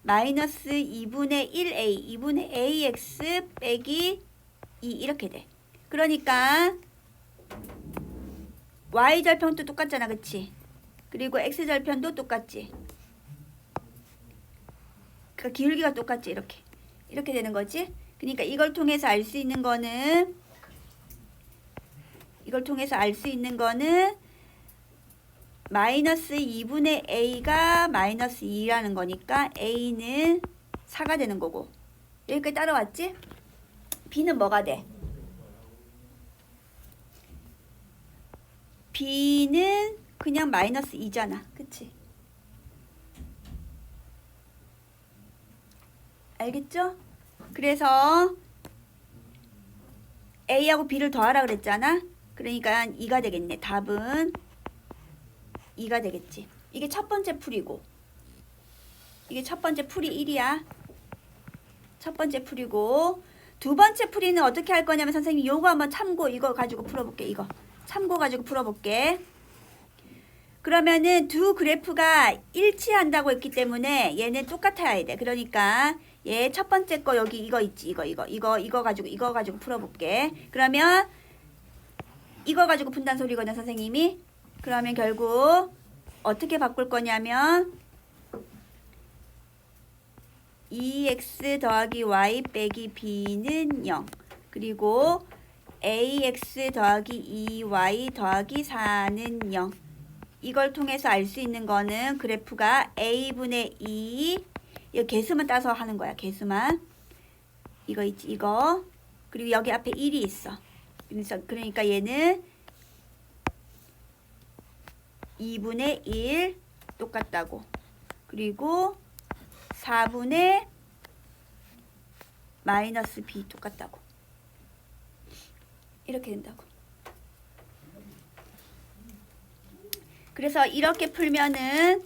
마이너스 2분의 1a, 2분의 ax 빼기 2 이렇게 돼. 그러니까 y절편도 똑같잖아. 그치? 그리고 x절편도 똑같지. 그러니까 기울기가 똑같지. 이렇게 되는 거지. 그러니까 이걸 통해서 알 수 있는 거는 마이너스 2분의 a가 마이너스 2라는 거니까 a는 4가 되는 거고. 여기까지 따라왔지? b는 뭐가 돼? b는 그냥 마이너스 2잖아. 그치? 알겠죠? 그래서 a하고 b를 더하라 그랬잖아. 그러니까 2가 되겠네. 답은 2가 되겠지. 이게 첫 번째 풀이고, 이게 첫 번째 풀이 1이야. 첫 번째 풀이고, 두 번째 풀이는 어떻게 할 거냐면 선생님 요거 한번 참고 이거 가지고 풀어볼게. 이거 참고 가지고 풀어볼게. 그러면은 두 그래프가 일치한다고 했기 때문에 얘는 똑같아야 돼. 그러니까 얘 첫 번째 거 여기 이거 있지. 이거 가지고 풀어볼게. 그러면 이거 가지고 푼다는 소리거든 선생님이. 그러면 결국 어떻게 바꿀 거냐면 2x 더하기 y 빼기 b는 0. 그리고 ax 더하기 2y 더하기 4는 0. 이걸 통해서 알 수 있는 거는 그래프가 a분의 2, 이거 개수만 따서 하는 거야. 개수만. 이거 있지. 이거. 그리고 여기 앞에 1이 있어. 그러니까 얘는 2분의 1 똑같다고. 그리고 4분의 마이너스 b 똑같다고. 이렇게 된다고. 그래서 이렇게 풀면은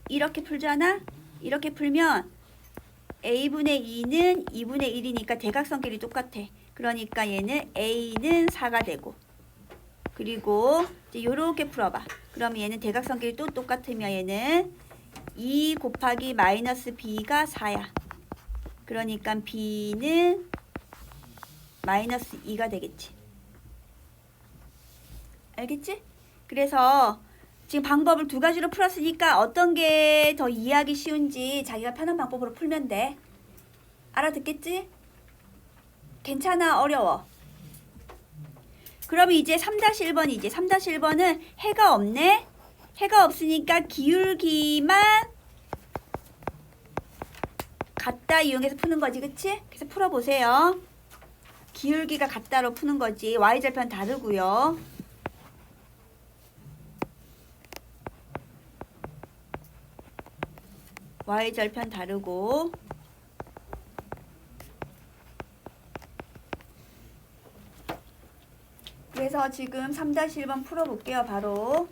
이렇게 풀잖아. 이렇게 풀면 a분의 2는 2분의 1이니까 대각선끼리 똑같아. 그러니까 얘는 a는 4가 되고, 그리고 이제 요렇게 풀어봐. 그러면 얘는 대각선끼리 또 똑같으면 얘는 2 곱하기 마이너스 b가 4야. 그러니까 b는 마이너스 2가 되겠지. 알겠지? 그래서 지금 방법을 두 가지로 풀었으니까 어떤 게 더 이해하기 쉬운지 자기가 편한 방법으로 풀면 돼. 알아듣겠지? 괜찮아? 어려워? 그럼 이제 3-1번이지. 3-1번은 해가 없네? 해가 없으니까 기울기만 같다 이용해서 푸는 거지. 그치? 그래서 풀어보세요. 기울기가 같다로 푸는 거지. y절편 다르고요. y절편 다르고. 그래서 지금 3-1번 풀어볼게요. 바로.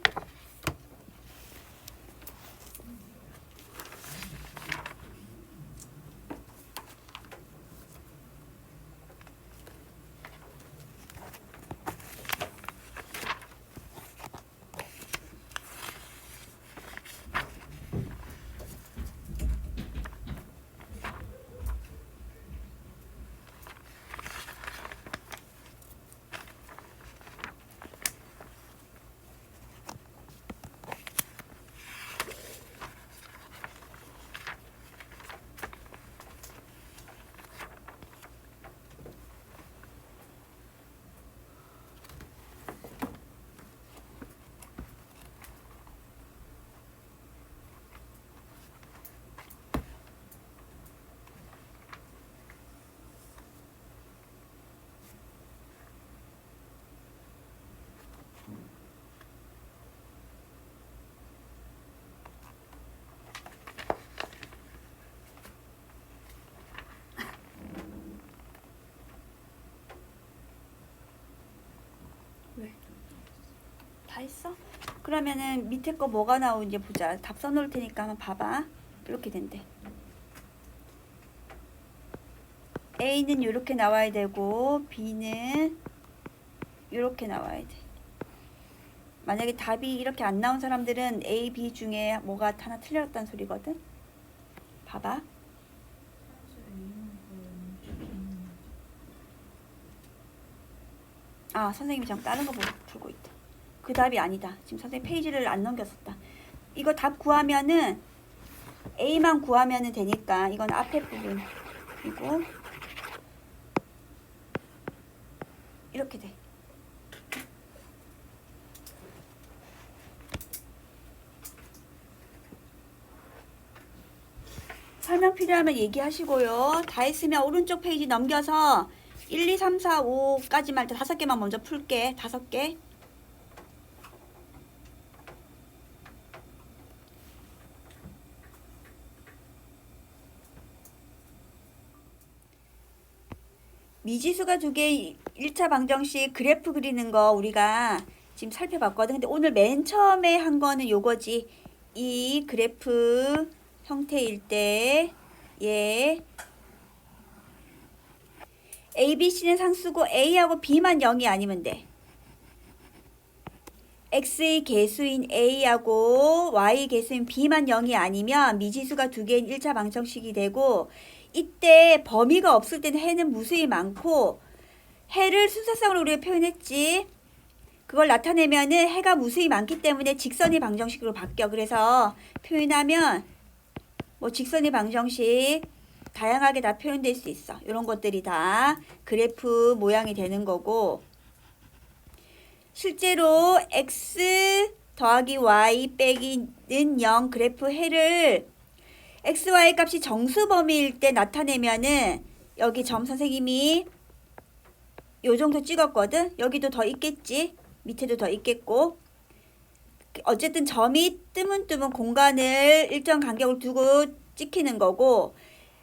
왜? 다 했어? 그러면은 밑에 거 뭐가 나오는지 보자. 답 써놓을 테니까 한번 봐봐. 이렇게 된대. A는 이렇게 나와야 되고 B는 이렇게 나와야 돼. 만약에 답이 이렇게 안 나온 사람들은 A, B 중에 뭐가 하나 틀렸다는 소리거든. 봐봐. 아, 선생님이 지금 다른 거 풀고 있다. 그 답이 아니다. 지금 선생님 페이지를 안 넘겼었다. 이거 답 구하면은 A만 구하면은 되니까 이건 앞에 부분이고 이렇게 돼. 설명 필요하면 얘기하시고요. 다 했으면 오른쪽 페이지 넘겨서 1, 2, 3, 4, 5까지만 할 때 5개만 먼저 풀게. 5개. 미지수가 2개 1차 방정식 그래프 그리는 거 우리가 지금 살펴봤거든. 근데 오늘 맨 처음에 한 거는 요거지. 이 그래프 형태일 때 예. A, B, C는 상수고 A하고 B만 0이 아니면 돼. X의 개수인 A하고 Y의 개수인 B만 0이 아니면 미지수가 2개인 1차 방정식이 되고 이때 범위가 없을 때는 해는 무수히 많고 해를 순서상으로 우리가 표현했지. 그걸 나타내면은 해가 무수히 많기 때문에 직선의 방정식으로 바뀌어. 그래서 표현하면 뭐 직선의 방정식 다양하게 다 표현될 수 있어. 이런 것들이 다 그래프 모양이 되는 거고 실제로 x 더하기 y 빼기는 0 그래프 해를 x, y 값이 정수 범위일 때 나타내면은 여기 점 선생님이 요 정도 찍었거든. 여기도 더 있겠지. 밑에도 더 있겠고 어쨌든 점이 뜨문뜨문 공간을 일정 간격을 두고 찍히는 거고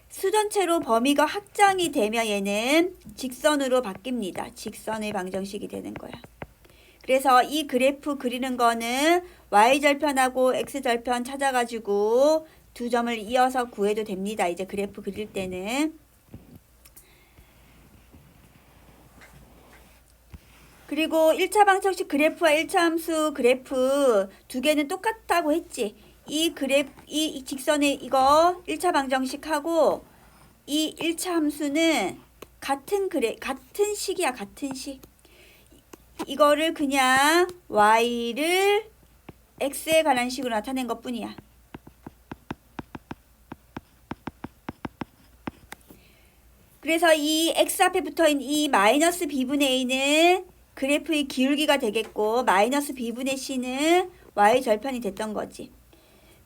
수전체로 범위가 확장이 되면 얘는 직선으로 바뀝니다. 직선의 방정식이 되는 거야. 그래서 이 그래프 그리는 거는 y절편하고 x절편 찾아가지고 두 점을 이어서 구해도 됩니다. 이제 그래프 그릴 때는. 그리고 1차 방정식 그래프와 1차 함수 그래프 두 개는 똑같다고 했지. 이 직선의 이거 1차 방정식하고 이 1차 함수는 같은 식이야. 같은 식. 이거를 그냥 y를 x에 관한 식으로 나타낸 것 뿐이야. 그래서 이 x 앞에 붙어있는 이 마이너스 b분의 a는 그래프의 기울기가 되겠고 마이너스 b분의 c는 y절편이 됐던 거지.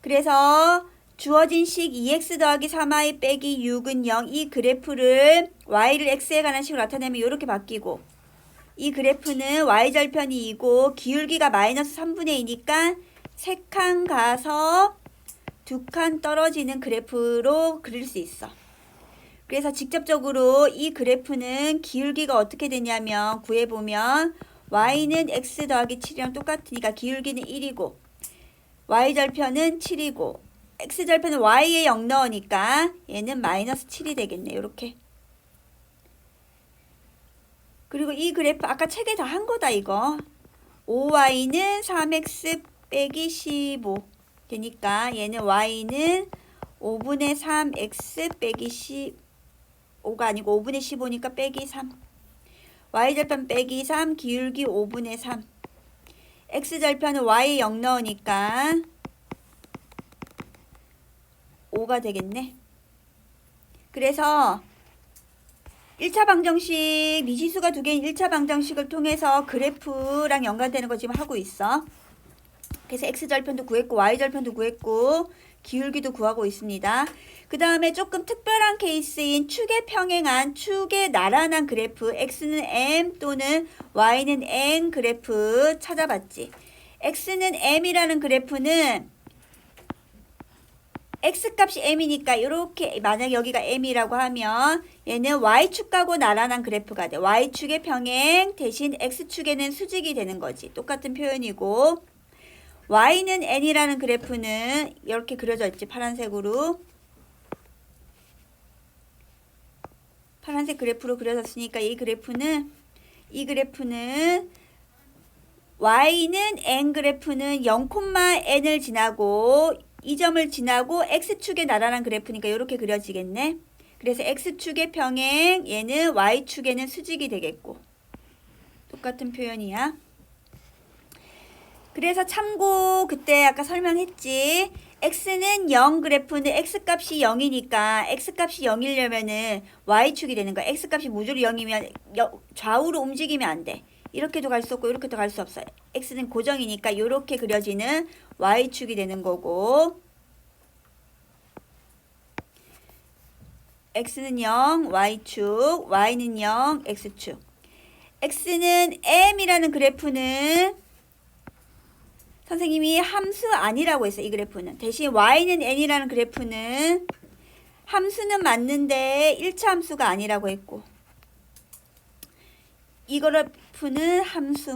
그래서 주어진 식 2x 더하기 3y 빼기 6은 0. 이 그래프를 y를 x에 관한 식으로 나타내면 이렇게 바뀌고, 이 그래프는 y절편이 2고 기울기가 마이너스 3분의 2니까 3칸 가서 2칸 떨어지는 그래프로 그릴 수 있어. 그래서 직접적으로 이 그래프는 기울기가 어떻게 되냐면 구해보면 y는 x 더하기 7이랑 똑같으니까 기울기는 1이고 y절편은 7이고 x절편은 y에 0 넣으니까 얘는 마이너스 7이 되겠네. 이렇게. 그리고 이 그래프 아까 책에 다 한 거다 이거. 5y는 3x 빼기 15 되니까 얘는 y는 5분의 3x 빼기 15가 아니고 5분의 15니까 빼기 3. y절편 빼기 3 기울기 5분의 3. x절편은 y에 0 넣으니까 5가 되겠네. 그래서 1차 방정식, 미지수가 두 개인 1차 방정식을 통해서 그래프랑 연관되는 거 지금 하고 있어. 그래서 x절편도 구했고 y절편도 구했고 기울기도 구하고 있습니다. 그 다음에 조금 특별한 케이스인 축에 평행한 축에 나란한 그래프 x는 m 또는 y는 n 그래프 찾아봤지. x는 m이라는 그래프는 x값이 m이니까 이렇게 만약 여기가 m이라고 하면 얘는 y축하고 나란한 그래프가 돼. y축의 평행 대신 x축에는 수직이 되는 거지. 똑같은 표현이고 y는 n이라는 그래프는 이렇게 그려져 있지. 파란색으로. 파란색 그래프로 그려졌으니까 이 그래프는 y는 n 그래프는 0,n을 지나고 이 점을 지나고 x축에 나란한 그래프니까 이렇게 그려지겠네. 그래서 x축의 평행 얘는 y축에는 수직이 되겠고 똑같은 표현이야. 그래서 참고 그때 아까 설명했지. x는 0 그래프는 x값이 0이니까 x값이 0이려면은 y축이 되는 거야. x값이 모조리 0이면 좌우로 움직이면 안 돼. 이렇게도 갈 수 없고 이렇게도 갈 수 없어요. x는 고정이니까 이렇게 그려지는 y축이 되는 거고 x는 0 y축, y는 0 x축. x는 m이라는 그래프는 선생님이 함수 아니라고 했어. 이 그래프는. 대신 y는 n이라는 그래프는 함수는 맞는데 1차 함수가 아니라고 했고 이 그래프는 함수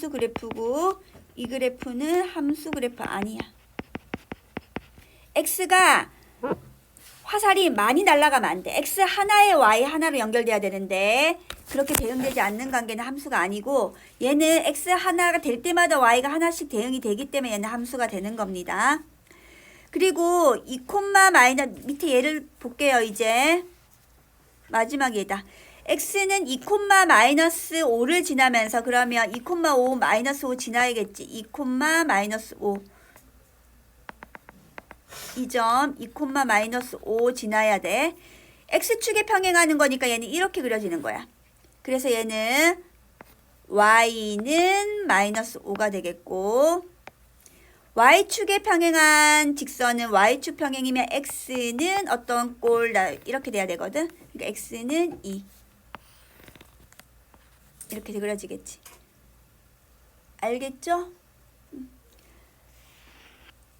그래프고 이 그래프는 함수 그래프 아니야. x가 화살이 많이 날아가면 안 돼. x 하나에 y 하나로 연결돼야 되는데 그렇게 대응되지 않는 관계는 함수가 아니고 얘는 x 하나가 될 때마다 y가 하나씩 대응이 되기 때문에 얘는 함수가 되는 겁니다. 그리고 2, 밑에 얘를 볼게요. 이제 마지막 얘다. x는 2,-5를 지나면서 그러면 2,5 -5 지나야겠지. 2,-5 이 점 2,-5 지나야 돼. x축에 평행하는 거니까 얘는 이렇게 그려지는 거야. 그래서 얘는 y는 -5가 되겠고 y축에 평행한 직선은 y축 평행이면 x는 어떤 꼴 이렇게 돼야 되거든. 그러니까 x는 2 이렇게 그려지겠지. 알겠죠?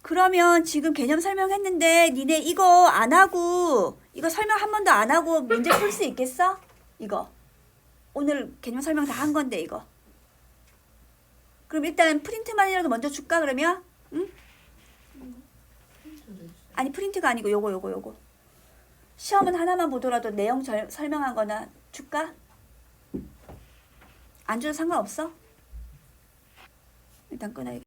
그러면 지금 개념 설명했는데 니네 이거 안 하고 이거 설명 한 번도 안 하고 문제 풀 수 있겠어? 이거 오늘 개념 설명 다 한 건데 이거. 그럼 일단 프린트만이라도 먼저 줄까 그러면? 응? 아니 프린트가 아니고 요거 시험은 하나만 보더라도 내용 설명한 거나 줄까? 안 줘도 상관없어? 일단 끊어야겠다.